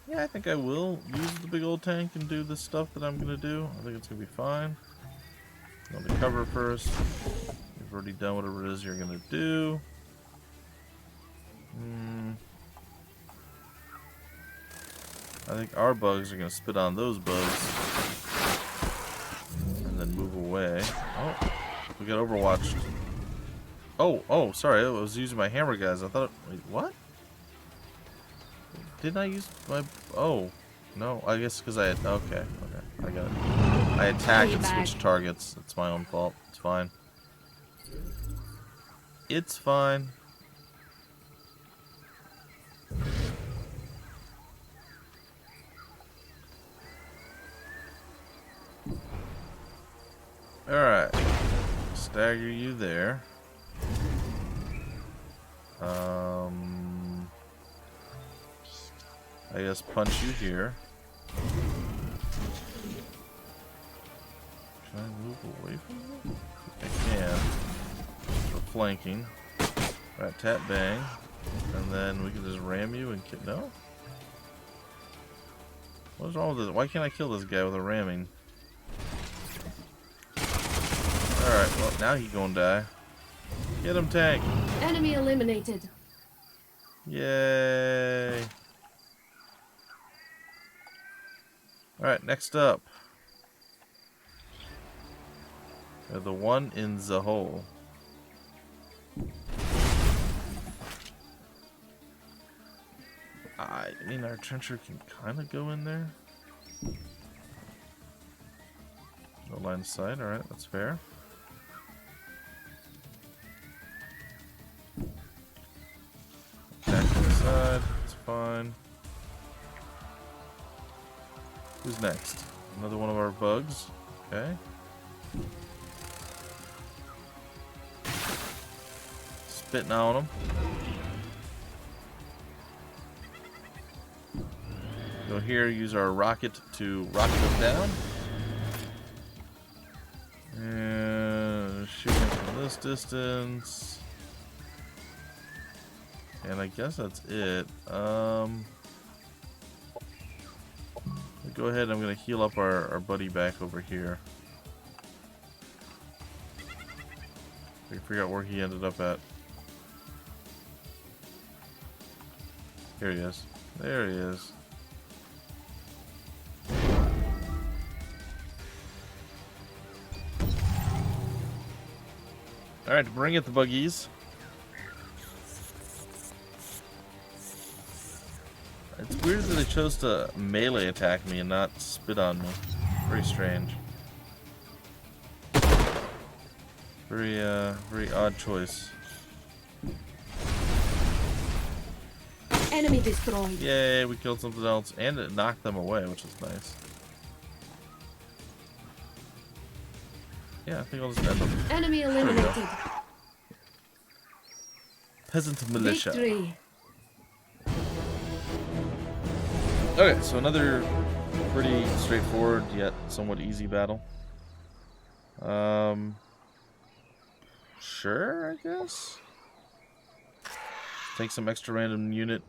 Speaker 1: Yeah, I think I will use the big old tank and do the stuff that I'm gonna do. I think it's gonna be fine. Go to cover first. You've already done whatever it is you're gonna do. I think our bugs are gonna spit on those bugs and then move away. Oh, we got overwatched. Oh, sorry, I was using my hammer, guys. I thought, wait, what? Didn't I use my, oh, no, I guess because I had, okay, I got it. I attacked and switched targets. It's my own fault. It's fine. It's fine. Alright. Stagger you there. I guess punch you here. Can I move away from you? I can. For flanking. Alright, tap bang. And then we can just ram you and kill. No? What's wrong with this? Why can't I kill this guy with a ramming? Alright, well, now he gonna die. Get him, tank!
Speaker 2: Enemy eliminated.
Speaker 1: Yay! Alright, next up. The one in the hole. I mean, our trencher can kind of go in there. No line of sight, alright, that's fair. Attack to the side, it's fine. Who's next? Another one of our bugs. Okay. Spitting on them. Go here, use our rocket to rocket them down. And shoot him from this distance. And I guess that's it. Go ahead, I'm gonna heal up our buddy back over here. I can figure out where he ended up at. Here he is. There he is. Alright, bring it, the buggies. It's weird that they chose to melee attack me and not spit on me. Very strange. Very odd choice.
Speaker 2: Enemy destroyed.
Speaker 1: Yay, we killed something else. And it knocked them away, which is nice. Yeah, I think I'll just end them.
Speaker 2: Enemy eliminated.
Speaker 1: Peasant militia.
Speaker 2: Victory.
Speaker 1: Okay, so another pretty straightforward yet somewhat easy battle. Sure, I guess. Take some extra random unit.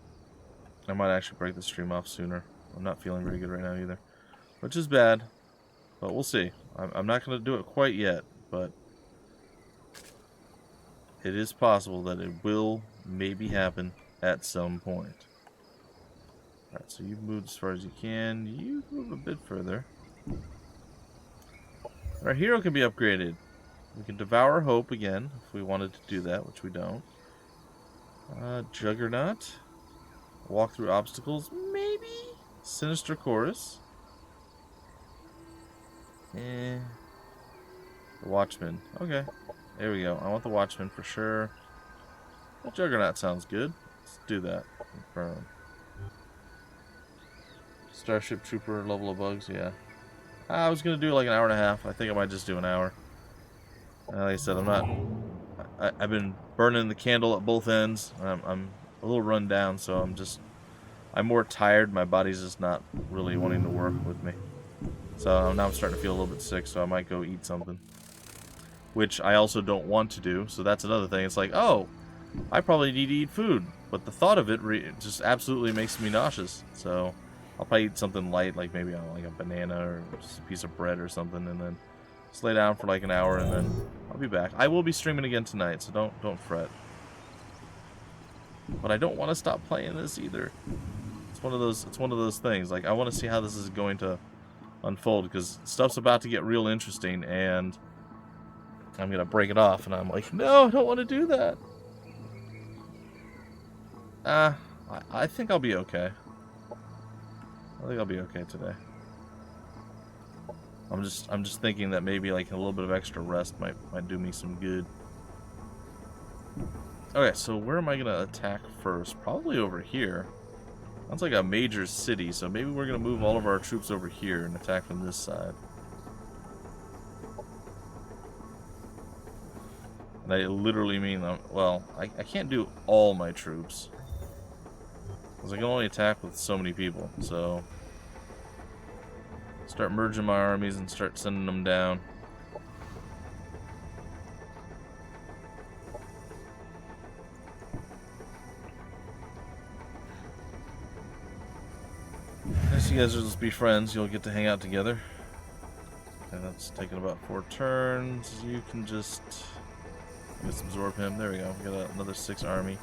Speaker 1: I might actually break the stream off sooner. I'm not feeling very good right now either, which is bad, but we'll see. I'm not going to do it quite yet, but it is possible that it will maybe happen at some point. Alright, so you've moved as far as you can. You move a bit further. Our hero can be upgraded. We can devour hope again if we wanted to do that, which we don't. Juggernaut. Walk through obstacles, maybe? Sinister Chorus. The Watchman. Okay, there we go. I want the Watchman for sure. The Juggernaut sounds good. Let's do that. Confirm. Starship Trooper, level of bugs, yeah. I was going to do like an hour and a half. I think I might just do an hour. Like I said, I've been burning the candle at both ends. I'm a little run down, so I'm more tired. My body's just not really wanting to work with me. So now I'm starting to feel a little bit sick, so I might go eat something. Which I also don't want to do, so that's another thing. It's like, oh, I probably need to eat food. But the thought of it just absolutely makes me nauseous. So I'll probably eat something light, like maybe like a banana or just a piece of bread or something, and then just lay down for like an hour, and then I'll be back. I will be streaming again tonight, so don't fret. But I don't want to stop playing this either. It's one of those things. Like, I want to see how this is going to unfold, because stuff's about to get real interesting, and I'm gonna break it off, and I'm like, no, I don't want to do that. I think I'll be okay. I think I'll be okay today. I'm just thinking that maybe like a little bit of extra rest might do me some good. Okay, so where am I gonna attack first? Probably over here. That's like a major city, so maybe we're gonna move all of our troops over here and attack from this side. And I literally mean, well, I can't do all my troops, because I can only attack with so many people, so start merging my armies and start sending them down. As you guys will just be friends, you'll get to hang out together. And that's taking about 4 turns. You can just, I guess, absorb him. There we go. We got another 6 army.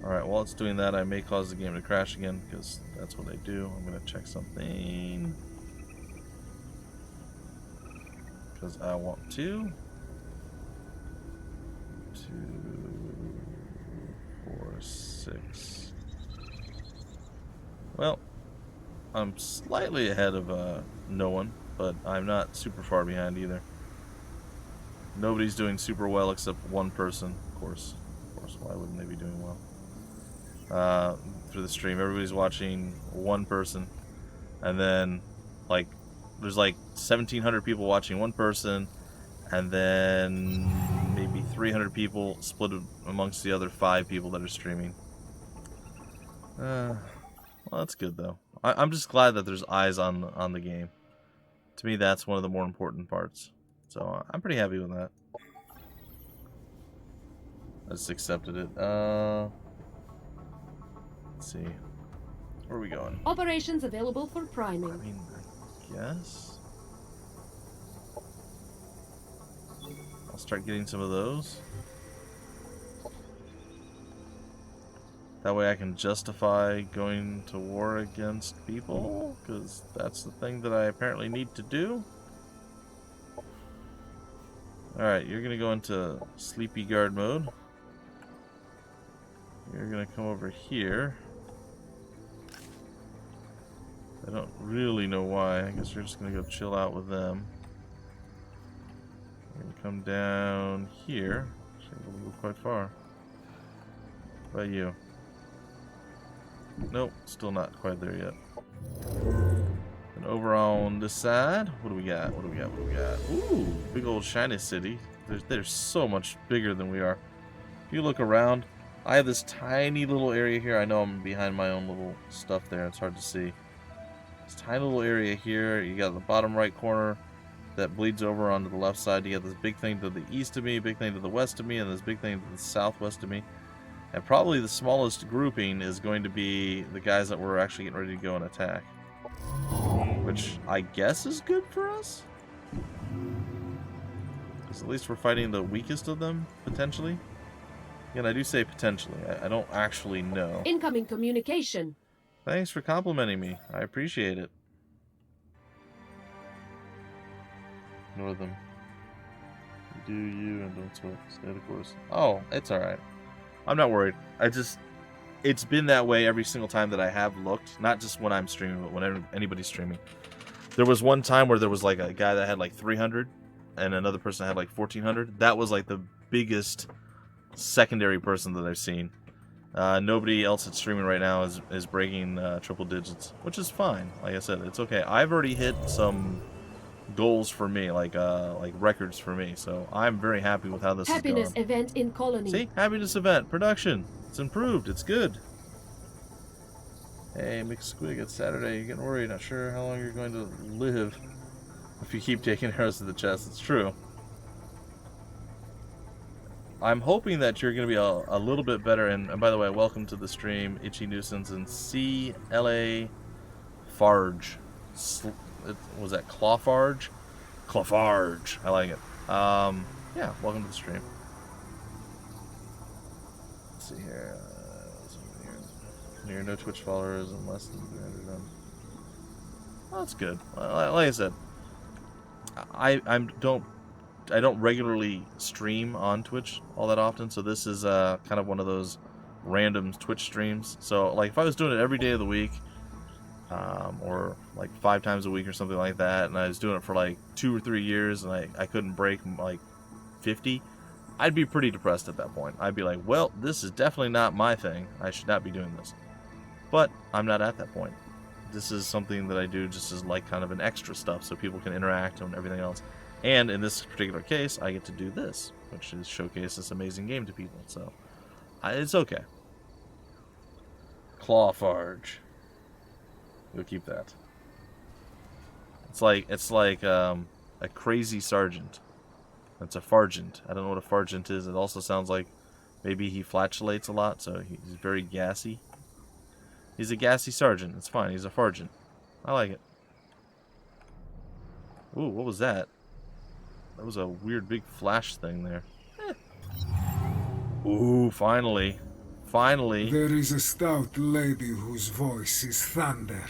Speaker 1: Alright, while it's doing that, I may cause the game to crash again, because that's what I do. I'm going to check something, because I want to. 2, 4, 6. Well, I'm slightly ahead of no one, but I'm not super far behind either. Nobody's doing super well except one person, of course. Why wouldn't they be doing well? Through the stream, everybody's watching one person, and then like there's like 1,700 people watching one person, and then maybe 300 people split amongst the other 5 people that are streaming. Well, that's good though. I'm just glad that there's eyes on the game. To me, that's one of the more important parts. So I'm pretty happy with that. I just accepted it. Let's see. Where are we going?
Speaker 2: Operations available for priming.
Speaker 1: I mean, I guess I'll start getting some of those. That way I can justify going to war against people, because that's the thing that I apparently need to do. Alright, you're gonna go into sleepy guard mode. You're gonna come over here. I don't really know why. I guess you're just gonna go chill out with them. You're gonna come down here. Actually, we'll go quite far. What about you? Nope, still not quite there yet. And over on this side, what do we got? What do we got? What do we got? Ooh, big old shiny city. They're so much bigger than we are. If you look around, I have this tiny little area here. I know I'm behind my own little stuff there. It's hard to see. This tiny little area here. You got the bottom right corner that bleeds over onto the left side. You got this big thing to the east of me, big thing to the west of me, and this big thing to the southwest of me. And probably the smallest grouping is going to be the guys that we're actually getting ready to go and attack. Which I guess is good for us? Because at least we're fighting the weakest of them, potentially. And I do say potentially. I don't actually know.
Speaker 2: Incoming communication.
Speaker 1: Thanks for complimenting me. I appreciate it. Ignore them. Do you and don't sweat. Stay the course. Oh, it's alright. I'm not worried. It's been that way every single time that I have looked. Not just when I'm streaming, but whenever anybody's streaming. There was one time where there was like a guy that had like 300 and another person had like 1400. That was like the biggest secondary person that I've seen. Nobody else that's streaming right now is breaking triple digits, which is fine. Like I said, it's okay. I've already hit some goals for me, like records for me, so I'm very happy with how this is going.
Speaker 2: Happiness event in colony.
Speaker 1: See? Happiness event. Production. It's improved. It's good. Hey, McSquig, it's Saturday. You're getting worried. Not sure how long you're going to live if you keep taking arrows to the chest. It's true. I'm hoping that you're going to be a little bit better. And by the way, welcome to the stream, Itchy Nuisance and CLA Farge. Was that Clawfarge? Clawfarge. I like it. Yeah, welcome to the stream. Let's see here. Near no Twitch followers and less than 300. Oh, that's good. Like I said, I don't regularly stream on Twitch all that often, so this is kind of one of those random Twitch streams. So, like, if I was doing it every day of the week, or like 5 times a week or something like that, and I was doing it for like 2 or 3 years, and I couldn't break like 50, I'd be pretty depressed at that point. I'd be like, well, this is definitely not my thing. I should not be doing this. But I'm not at that point. This is something that I do just as like kind of an extra stuff so people can interact and everything else. And in this particular case, I get to do this, which is showcase this amazing game to people. So it's okay. Clawfarge. You'll keep that. It's like a crazy sergeant. It's a fargent. I don't know what a fargent is. It also sounds like maybe he flatulates a lot, so he's very gassy. He's a gassy sergeant. It's fine. He's a fargent. I like it. Ooh, what was that? That was a weird big flash thing there. Ooh, finally. Finally.
Speaker 4: There is a stout lady whose voice is thunder.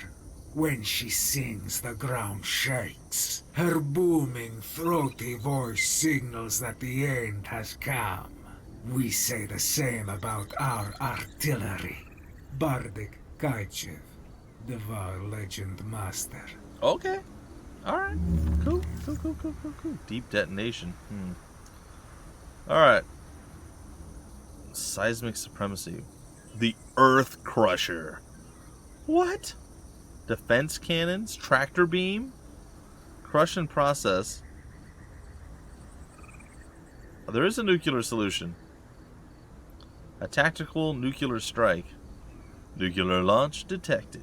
Speaker 4: When she sings, the ground shakes. Her booming, throaty voice signals that the end has come. We say the same about our artillery. Bardic Kaichev, Devar Legend Master.
Speaker 1: Okay. Alright. Cool. Deep detonation. Alright. Seismic supremacy. The Earth Crusher. What? Defense cannons? Tractor beam? Crush and process. There is a nuclear solution. A tactical nuclear strike. Nuclear launch detected.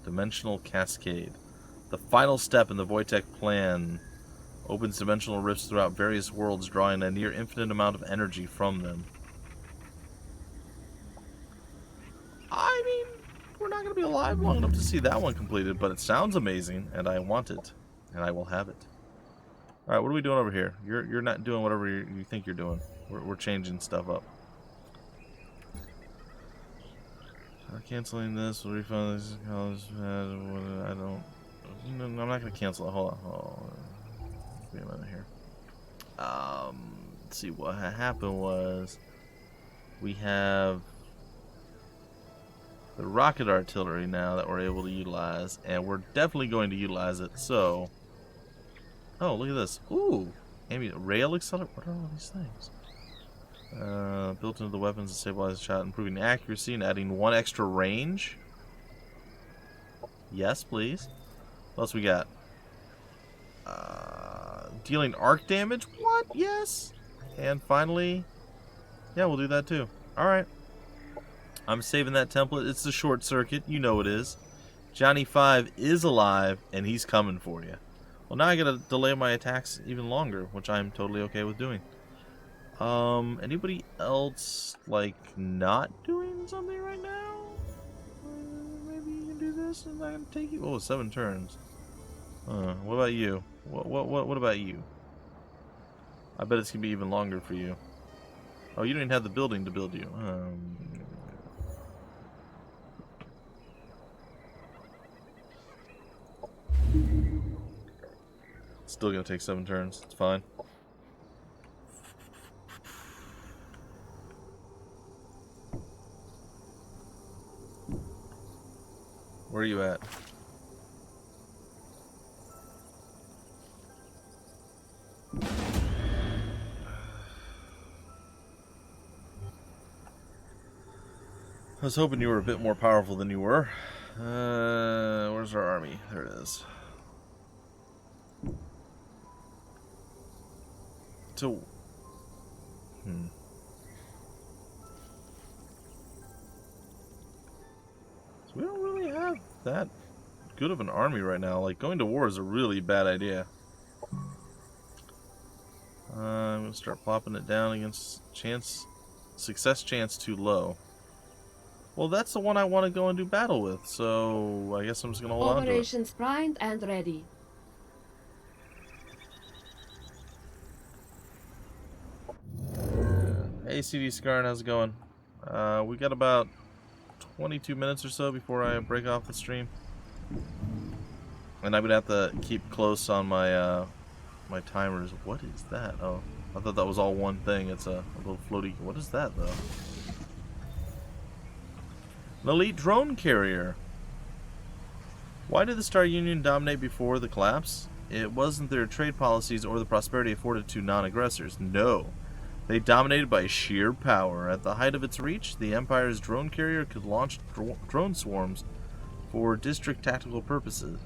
Speaker 1: Dimensional cascade. The final step in the Wojtek plan opens dimensional rifts throughout various worlds, drawing a near infinite amount of energy from them. I mean, we're not going to be alive long enough to see that one completed, but it sounds amazing, and I want it, and I will have it. Alright, what are we doing over here? You're not doing whatever you think you're doing. We're changing stuff up. Canceling this will refund this college. I don't. No, I'm not going to cancel it. Hold on. Wait a minute here. let's see, what happened was we have the rocket artillery now that we're able to utilize, and we're definitely going to utilize it. So, oh, look at this. Ooh, rail accelerator. What are all these things? Built into the weapons to stabilize the shot, improving accuracy and adding 1 extra range. Yes, please. What else we got? Dealing arc damage. What? Yes. And finally, yeah, we'll do that too. All right. I'm saving that template. It's the short circuit. You know it is. Johnny 5 is alive, and he's coming for you. Well, now I gotta delay my attacks even longer, which I'm totally okay with doing. Anybody else, like, not doing something right now? Maybe you can do this, and I'm gonna take you. Oh, 7 turns. What about you? What about you? I bet it's gonna be even longer for you. Oh, you don't even have the building to build you. Still gonna take 7 turns. It's fine. Where are you at? I was hoping you were a bit more powerful than you were. Where's our army? There it is. So, So we don't really have that good of an army right now. Like, going to war is a really bad idea. I'm gonna start plopping it down against success chance too low. Well, that's the one I want to go and do battle with, so I guess I'm just gonna hold on to it.
Speaker 2: Operations primed and ready.
Speaker 1: Hey, CD Scarn, how's it going? We got about 22 minutes or so before I break off the stream, and I'm gonna have to keep close on my my timers. What is that? Oh, I thought that was all one thing. It's a little floaty. What is that though? An elite drone carrier. Why did the Star Union dominate before the collapse? It wasn't their trade policies or the prosperity afforded to non-aggressors. No. They dominated by sheer power. At the height of its reach, the Empire's drone carrier could launch drone swarms for distinct tactical purposes.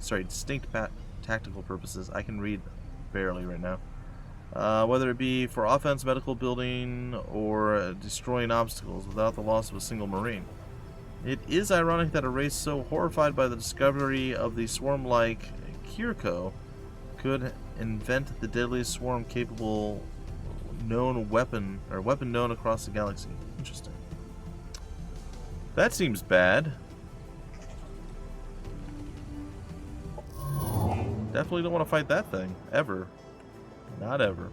Speaker 1: Tactical purposes. I can read barely right now. Whether it be for offense, medical building, or destroying obstacles without the loss of a single Marine. It is ironic that a race so horrified by the discovery of the swarm-like Kirko could invent the deadliest swarm-capable weapon known across the galaxy. Interesting. That seems bad. Definitely don't want to fight that thing. Ever. Not ever.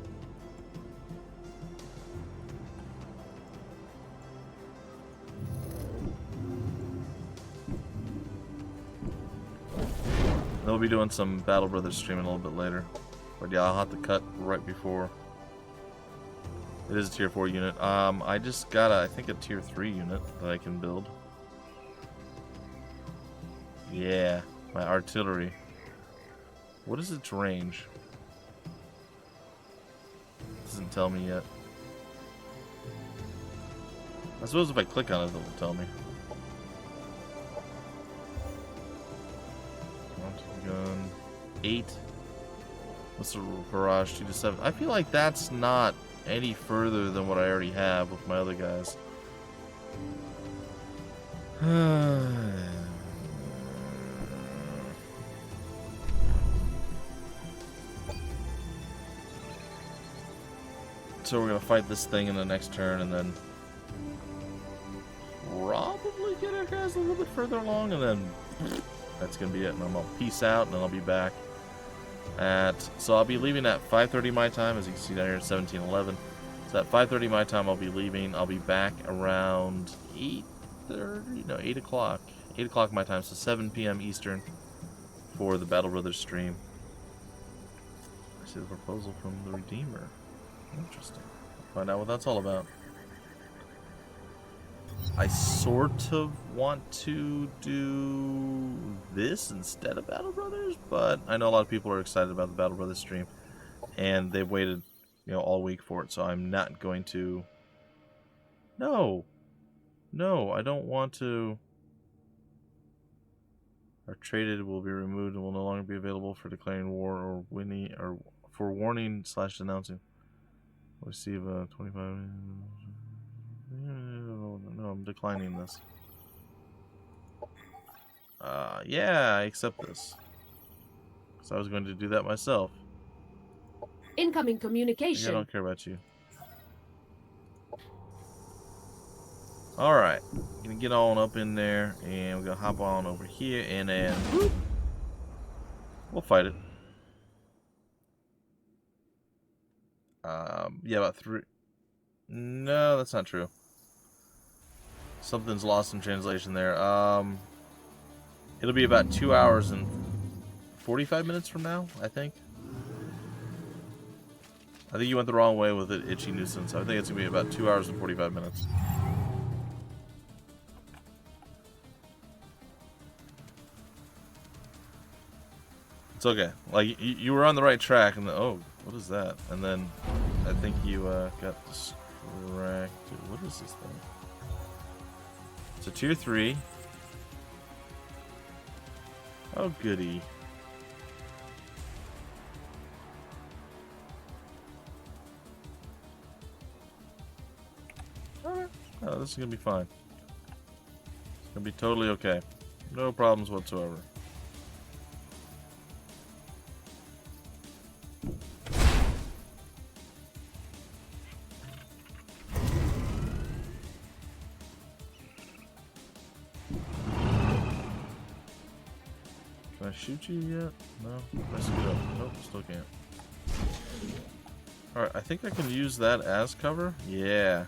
Speaker 1: They'll be doing some Battle Brothers streaming a little bit later. But yeah, I'll have to cut right before. It is a tier 4 unit. I just got I think a tier 3 unit that I can build. Yeah, my artillery. What is its range? Doesn't tell me yet. I suppose if I click on it, it'll tell me. Gun 8. Missile barrage 2 to 7. I feel like that's not any further than what I already have with my other guys. So we're gonna fight this thing in the next turn, and then probably get our guys a little bit further along, and then that's gonna be it. And I'm gonna peace out, and then I'll be back so I'll be leaving at 5:30 my time, as you can see down here at 17:11. So at 5:30 my time, I'll be leaving. I'll be back around 8:30, no, 8 o'clock. 8 o'clock my time, so 7 p.m. Eastern for the Battle Brothers stream. I see the proposal from the Redeemer. Interesting. Find out what that's all about. I sort of want to do this instead of Battle Brothers, but I know a lot of people are excited about the Battle Brothers stream, and they've waited, you know, all week for it, so I'm not going to... No! No, I don't want to... Are traded will be removed and will no longer be available for declaring war or winning, or for warning / denouncing. Receive a 25... No, I'm declining this. Yeah, I accept this. Because I was going to do that myself.
Speaker 2: Incoming communication.
Speaker 1: I don't care about you. Alright. Gonna get on up in there, and we're gonna hop on over here, and then... whoop, we'll fight it. Yeah, about 3... No, that's not true. Something's lost in translation there. It'll be about 2 hours and 45 minutes from now, I think. I think you went the wrong way with it, Itchy Nuisance. I think it's going to be about 2 hours and 45 minutes. It's okay. Like, you were on the right track, and then, oh, what is that? And then I think you got distracted. What is this thing? It's a tier 3. Oh, goody. Alright. Oh, this is going to be fine. It's going to be totally okay. No problems whatsoever. Can I shoot you yet? No? I scoot up. Nope, still can't. Alright, I think I can use that as cover? Yeah.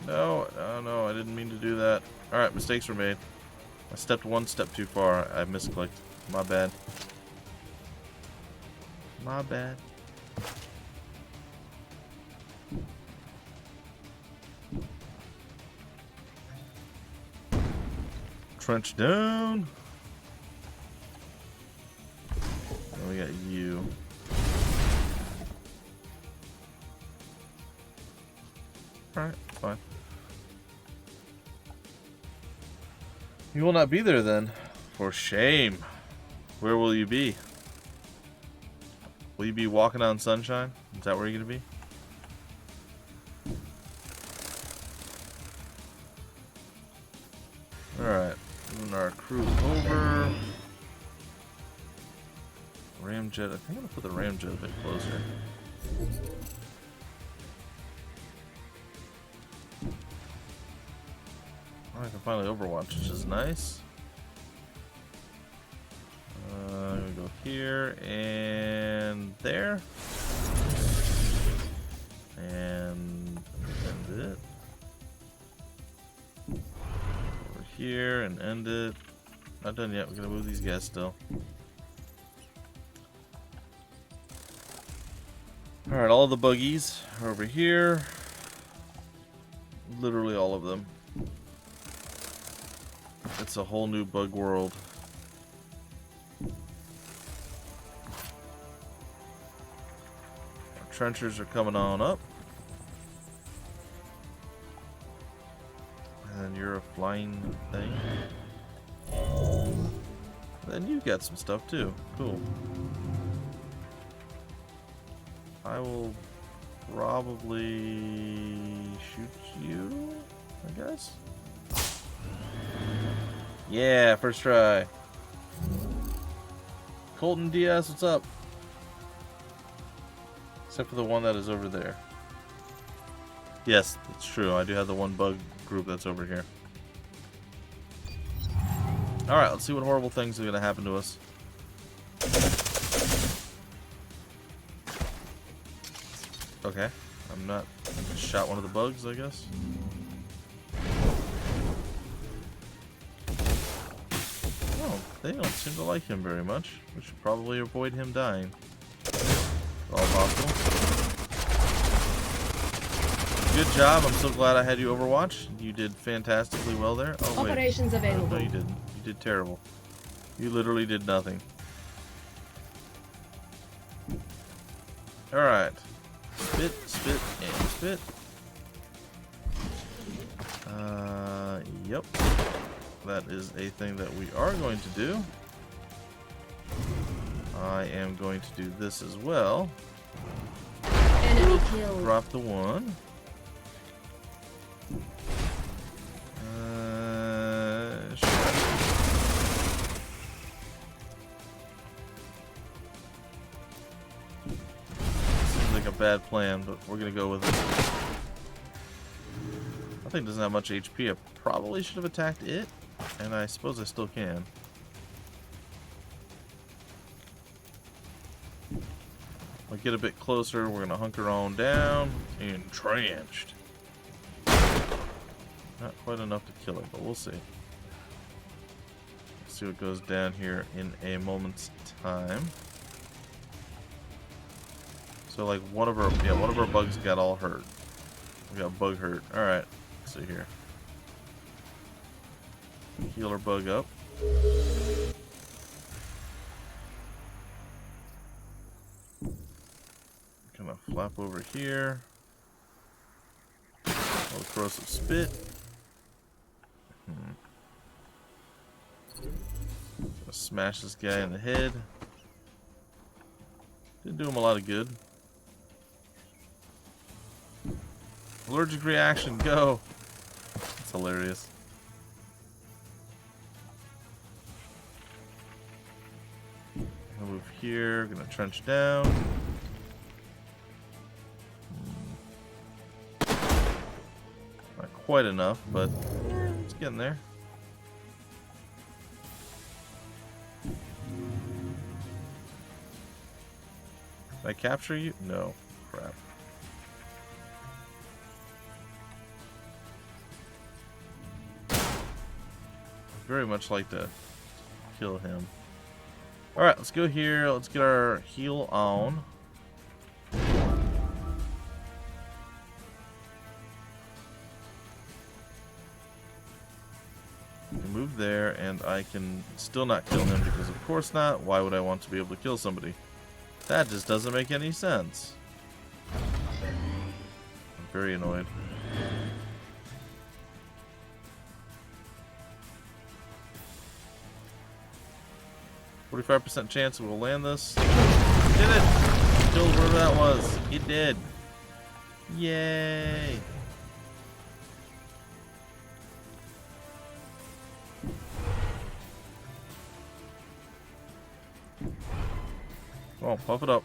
Speaker 1: No, no, I didn't mean to do that. Alright, mistakes were made. I stepped one step too far. I misclicked. My bad. My bad. Trench down. And we got you. Alright, fine. You will not be there then. For shame. Where will you be? Will you be walking on sunshine? Is that where you're going to be? Alright. Moving our crew over. Ramjet. I think I'm going to put the ramjet a bit closer. I can finally overwatch, which is nice. I'm going to go here and there. And end it. Over here and end it. Not done yet. We're going to move these guys still. Alright, all the buggies are over here. Literally all of them. It's a whole new bug world. Our trenchers are coming on up. And you're a flying thing. Then you got some stuff too. Cool. I will probably shoot you, I guess. Yeah, first try. Colton DS, what's up? Except for the one that is over there. Yes, it's true. I do have the one bug group that's over here. Alright, let's see what horrible things are going to happen to us. Okay, I'm not... I just shot one of the bugs, I guess. They don't seem to like him very much. We should probably avoid him dying. All possible. good job. I'm so glad I had you overwatch. You did fantastically well there. Oh, wait.
Speaker 2: Operations available.
Speaker 1: No, you didn't. You did terrible. You literally did nothing. Alright. Spit, spit, and spit. Yep. That is a thing that we are going to do. I am going to do this as well.
Speaker 2: Enemy killed.
Speaker 1: Drop the one. Seems like a bad plan, but we're gonna go with it. I think it doesn't have much HP. I probably should have attacked it, and I suppose I still can. I'll get a bit closer. We're gonna hunker on down. Entrenched. Not quite enough to kill it, but we'll see. Let's see what goes down here in a moment's time. So like one of our bugs got all hurt. We got bug hurt. All right. Let's see here. Heal our bug up. Gonna flap over here. I'll throw some spit. Gonna smash this guy in the head. Didn't do him a lot of good. Allergic reaction, go! That's hilarious. Gonna move here, gonna trench down. Not quite enough, but it's getting there. Did I capture you? No. Crap. Very much like to kill him. Alright, let's go here. Let's get our heal on. Move there, and I can still not kill him because of course not. Why would I want to be able to kill somebody? That just doesn't make any sense. I'm very annoyed. %45 chance we'll land this. Did it! Killed whatever that was. It did. Yay! Come on, puff it up.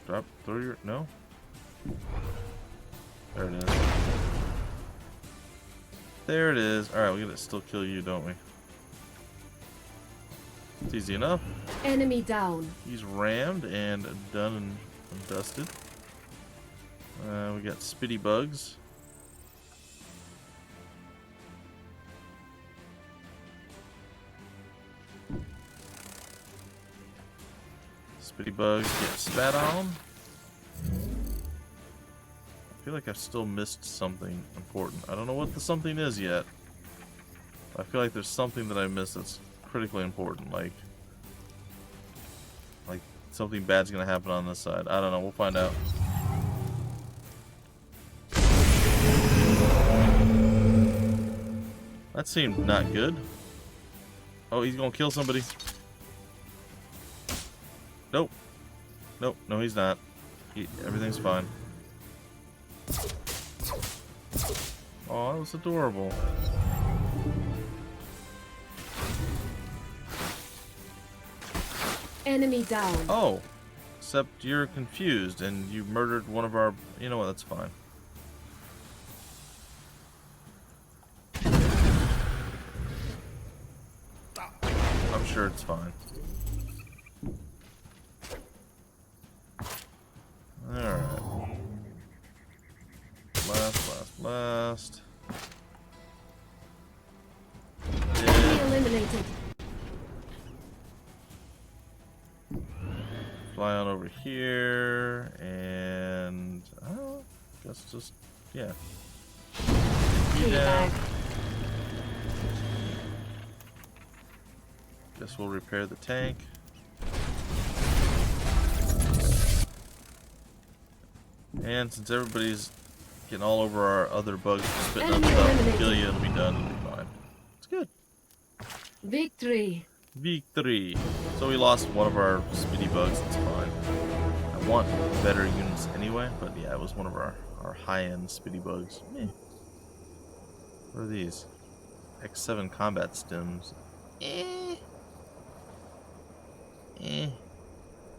Speaker 1: Drop, throw your, no? There it is. There it is. Alright, we gotta still kill you, don't we? It's easy enough.
Speaker 2: Enemy down.
Speaker 1: He's rammed and done and dusted. We got spitty bugs. Spitty bugs get spat on. I feel like I've still missed something important. I don't know what the something is yet. I feel like there's something that I missed that's critically important. Like something bad's gonna happen on this side. I don't know. We'll find out. That seemed not good. Oh, he's gonna kill somebody. Nope. Nope. No, he's not. Everything's fine. Oh, that was adorable.
Speaker 2: Enemy down.
Speaker 1: Oh, except you're confused and you murdered one of our... You know what, that's fine. I'm sure it's fine. Alright. Last.
Speaker 2: Enemy eliminated.
Speaker 1: fly on over here, and guess just yeah.
Speaker 2: Teabag.
Speaker 1: Guess we'll repair the tank. And since everybody's getting all over our other bugs, spitting up
Speaker 2: Enemy
Speaker 1: stuff,
Speaker 2: eliminated.
Speaker 1: kill you, it'll be done, it'll be fine. It's good.
Speaker 2: Victory.
Speaker 1: Victory. So we lost one of our speedy bugs, it's fine. I want better units anyway, but yeah, it was one of our high-end speedy bugs. Eh. What are these? X7 combat stims.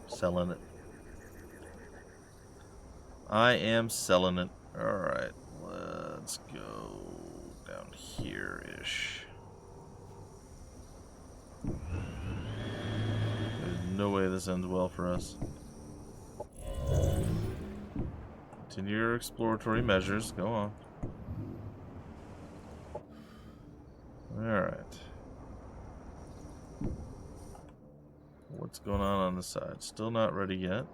Speaker 1: Selling it. I am selling it. Alright, let's go down here-ish. There's no way this ends well for us. Continue your exploratory measures. Go on. Alright. What's going on this side? Still not ready yet.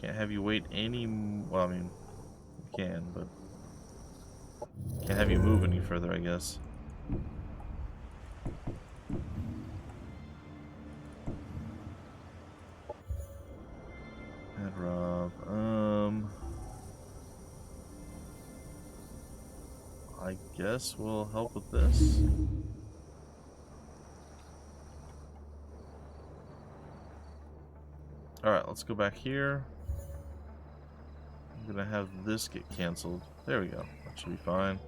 Speaker 1: Can't have you wait any... Well, I mean, you can, but... Can't have you move any further, I guess. And Rob, I guess we'll help with this. Alright, let's go back here. I'm gonna have this get canceled. There we go. That should be fine.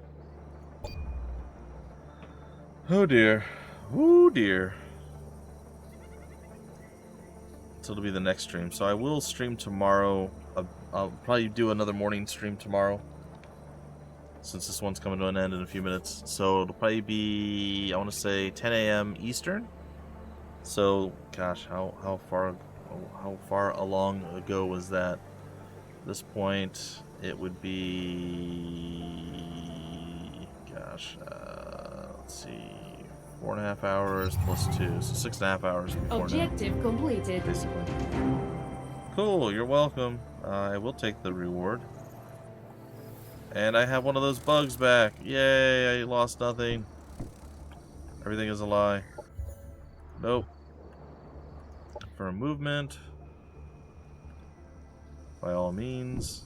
Speaker 1: Oh dear. Oh dear. So it'll be the next stream. So I will stream tomorrow. I'll probably do another morning stream tomorrow, since this one's coming to an end in a few minutes. So it'll probably be, I want to say 10 a.m. Eastern. So, gosh, how far along ago was that? At this point, it would be, gosh, let's see, 4.5 hours plus 2, so 6.5 hours before
Speaker 2: Objective
Speaker 1: now,
Speaker 2: completed.
Speaker 1: basically. Cool, you're welcome. I will take the reward. And I have one of those bugs back. Yay, I lost nothing. Everything is a lie. Nope. For a movement, by all means,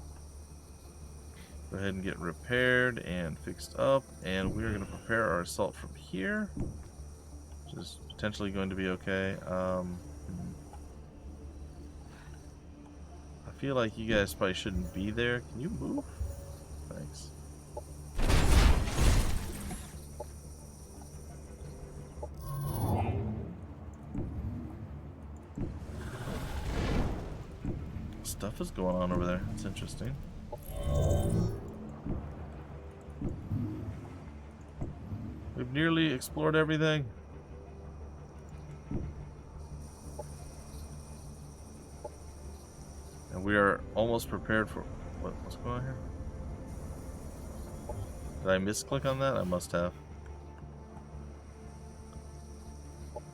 Speaker 1: go ahead and get repaired and fixed up, and we're going to prepare our assault from here, which is potentially going to be okay. I feel like you guys probably shouldn't be there. Can you move? Thanks. Stuff is going on over there. It's interesting. We've nearly explored everything. And we are almost prepared for... What's going on here? Did I misclick on that? I must have.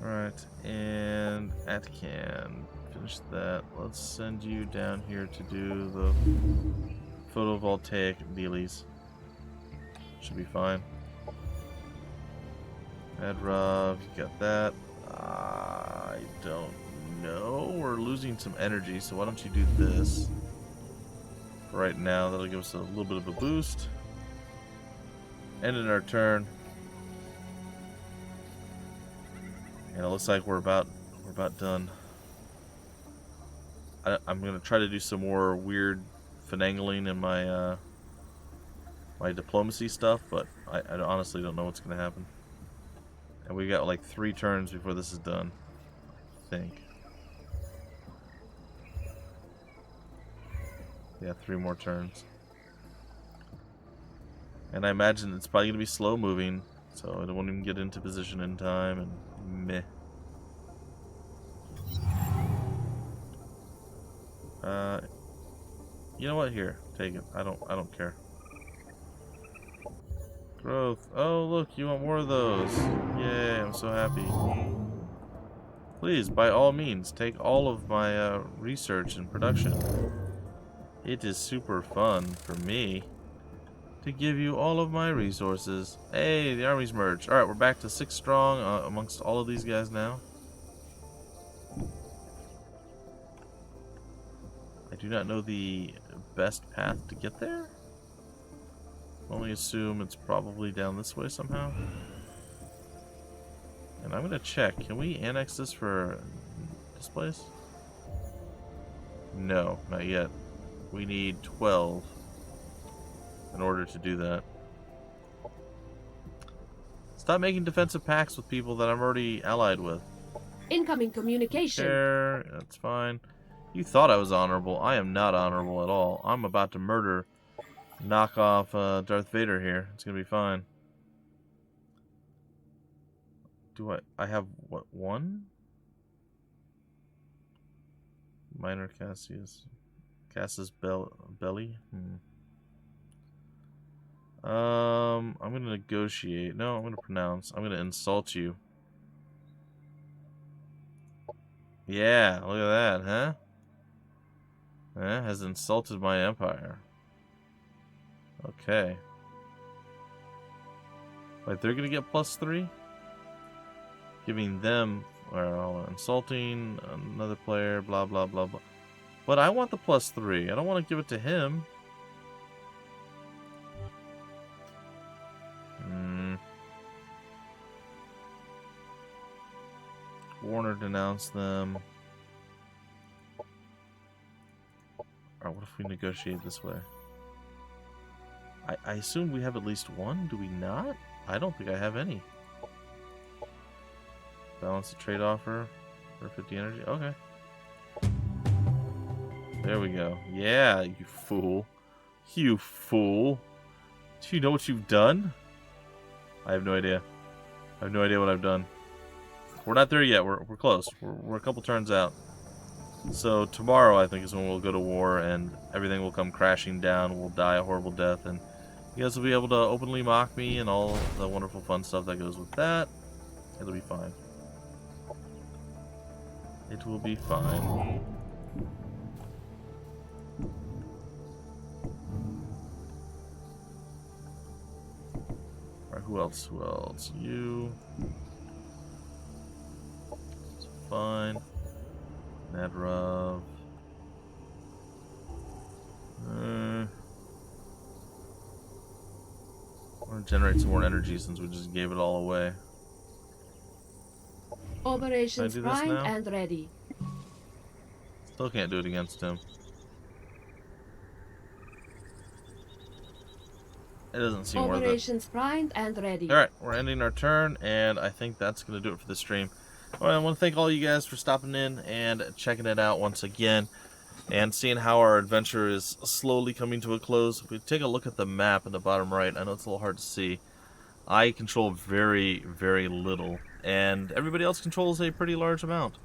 Speaker 1: Alright, and Atcan. Finish that. Let's send you down here to do the photovoltaic dealies. Should be fine. Adrov, you got that. I don't know. We're losing some energy, so why don't you do this for right now? That'll give us a little bit of a boost. Ending our turn. And it looks like we're about done. I'm gonna try to do some more weird finagling in my my diplomacy stuff, but I honestly don't know what's gonna happen. And we got like 3 turns before this is done, I think. Yeah, 3 more turns. And I imagine it's probably gonna be slow moving, so I won't even get into position in time, and meh. You know what? Here, take it. I don't care. Growth. Oh, look, you want more of those. Yay, I'm so happy. Please, by all means, take all of my research and production. It is super fun for me to give you all of my resources. Hey, the army's merged. Alright, we're back to 6 strong amongst all of these guys now. I do not know the best path to get there. I only assume it's probably down this way somehow. And I'm gonna check. Can we annex this for this place? No, not yet. We need 12 in order to do that. Stop making defensive pacts with people that I'm already allied with.
Speaker 2: Incoming communication.
Speaker 1: Sure, that's fine. You thought I was honorable. I am not honorable at all. I'm about to murder, knock off Darth Vader here. It's gonna be fine. Do I have, what, 1? Minor Cassius belly? I'm gonna negotiate. No, I'm gonna pronounce. I'm gonna insult you. Yeah, look at that, huh? Has insulted my empire. Okay. Wait, they're gonna get +3? Giving them, well, insulting another player, blah, blah, blah, blah. But I want the +3. I don't want to give it to him. Warner denounced them. Alright, what if we negotiate this way? I assume we have at least 1, do we not? I don't think I have any. Balance the trade offer for 50 energy. Okay. There we go. Yeah, you fool. You fool. Do you know what you've done? I have no idea. I have no idea what I've done. We're not there yet. We're close. We're a couple turns out. So tomorrow, I think, is when we'll go to war and everything will come crashing down. We'll die a horrible death, and you guys will be able to openly mock me and all the wonderful fun stuff that goes with that. It'll be fine. It will be fine. Alright, who else? Who else? You. It's fine. Nadrov. We're gonna generate some more energy since we just gave it all away.
Speaker 2: Operations
Speaker 1: Can I do this
Speaker 2: primed
Speaker 1: now?
Speaker 2: and ready.
Speaker 1: Still can't do it against him. It doesn't seem worth it.
Speaker 2: Operations primed and ready.
Speaker 1: Alright, we're ending our turn, and I think that's going to do it for the stream. Alright, I want to thank all you guys for stopping in and checking it out once again, and seeing how our adventure is slowly coming to a close. If we take a look at the map in the bottom right, I know it's a little hard to see. I control very, very little, and everybody else controls a pretty large amount.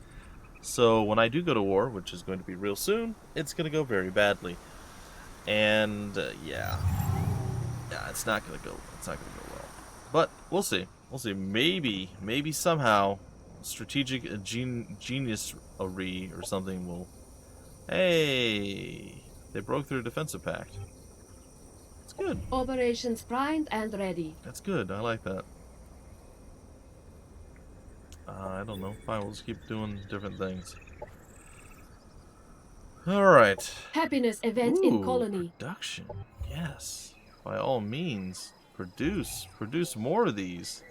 Speaker 1: So when I do go to war, which is going to be real soon, it's going to go very badly. And yeah, it's not going to go well. But we'll see. We'll see. Maybe somehow strategic geniusry or something will. Hey, they broke through a defensive pact. It's good.
Speaker 2: Operations primed and ready.
Speaker 1: That's good. I like that. I don't know. Fine, we'll just keep doing different things. Alright.
Speaker 2: Happiness event in colony.
Speaker 1: Production. Yes. By all means. Produce more of these.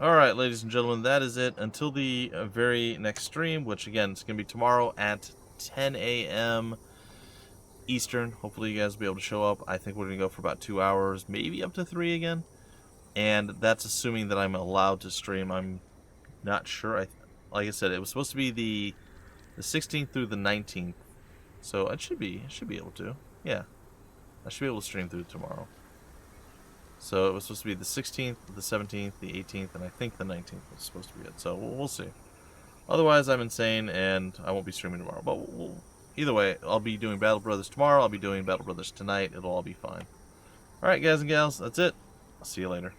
Speaker 1: Alright, ladies and gentlemen, that is it. Until the very next stream, which again, it's going to be tomorrow at 10 a.m. Eastern. Hopefully you guys will be able to show up. I think we're going to go for about 2 hours, maybe up to 3 again. And that's assuming that I'm allowed to stream. I'm not sure. Like I said, it was supposed to be the 16th through the 19th. So I should be able to. Yeah. I should be able to stream through tomorrow. So it was supposed to be the 16th, the 17th, the 18th, and I think the 19th was supposed to be it. So we'll see. Otherwise, I'm insane, and I won't be streaming tomorrow. But either way, I'll be doing Battle Brothers tomorrow. I'll be doing Battle Brothers tonight. It'll all be fine. Alright, guys and gals, that's it. I'll see you later.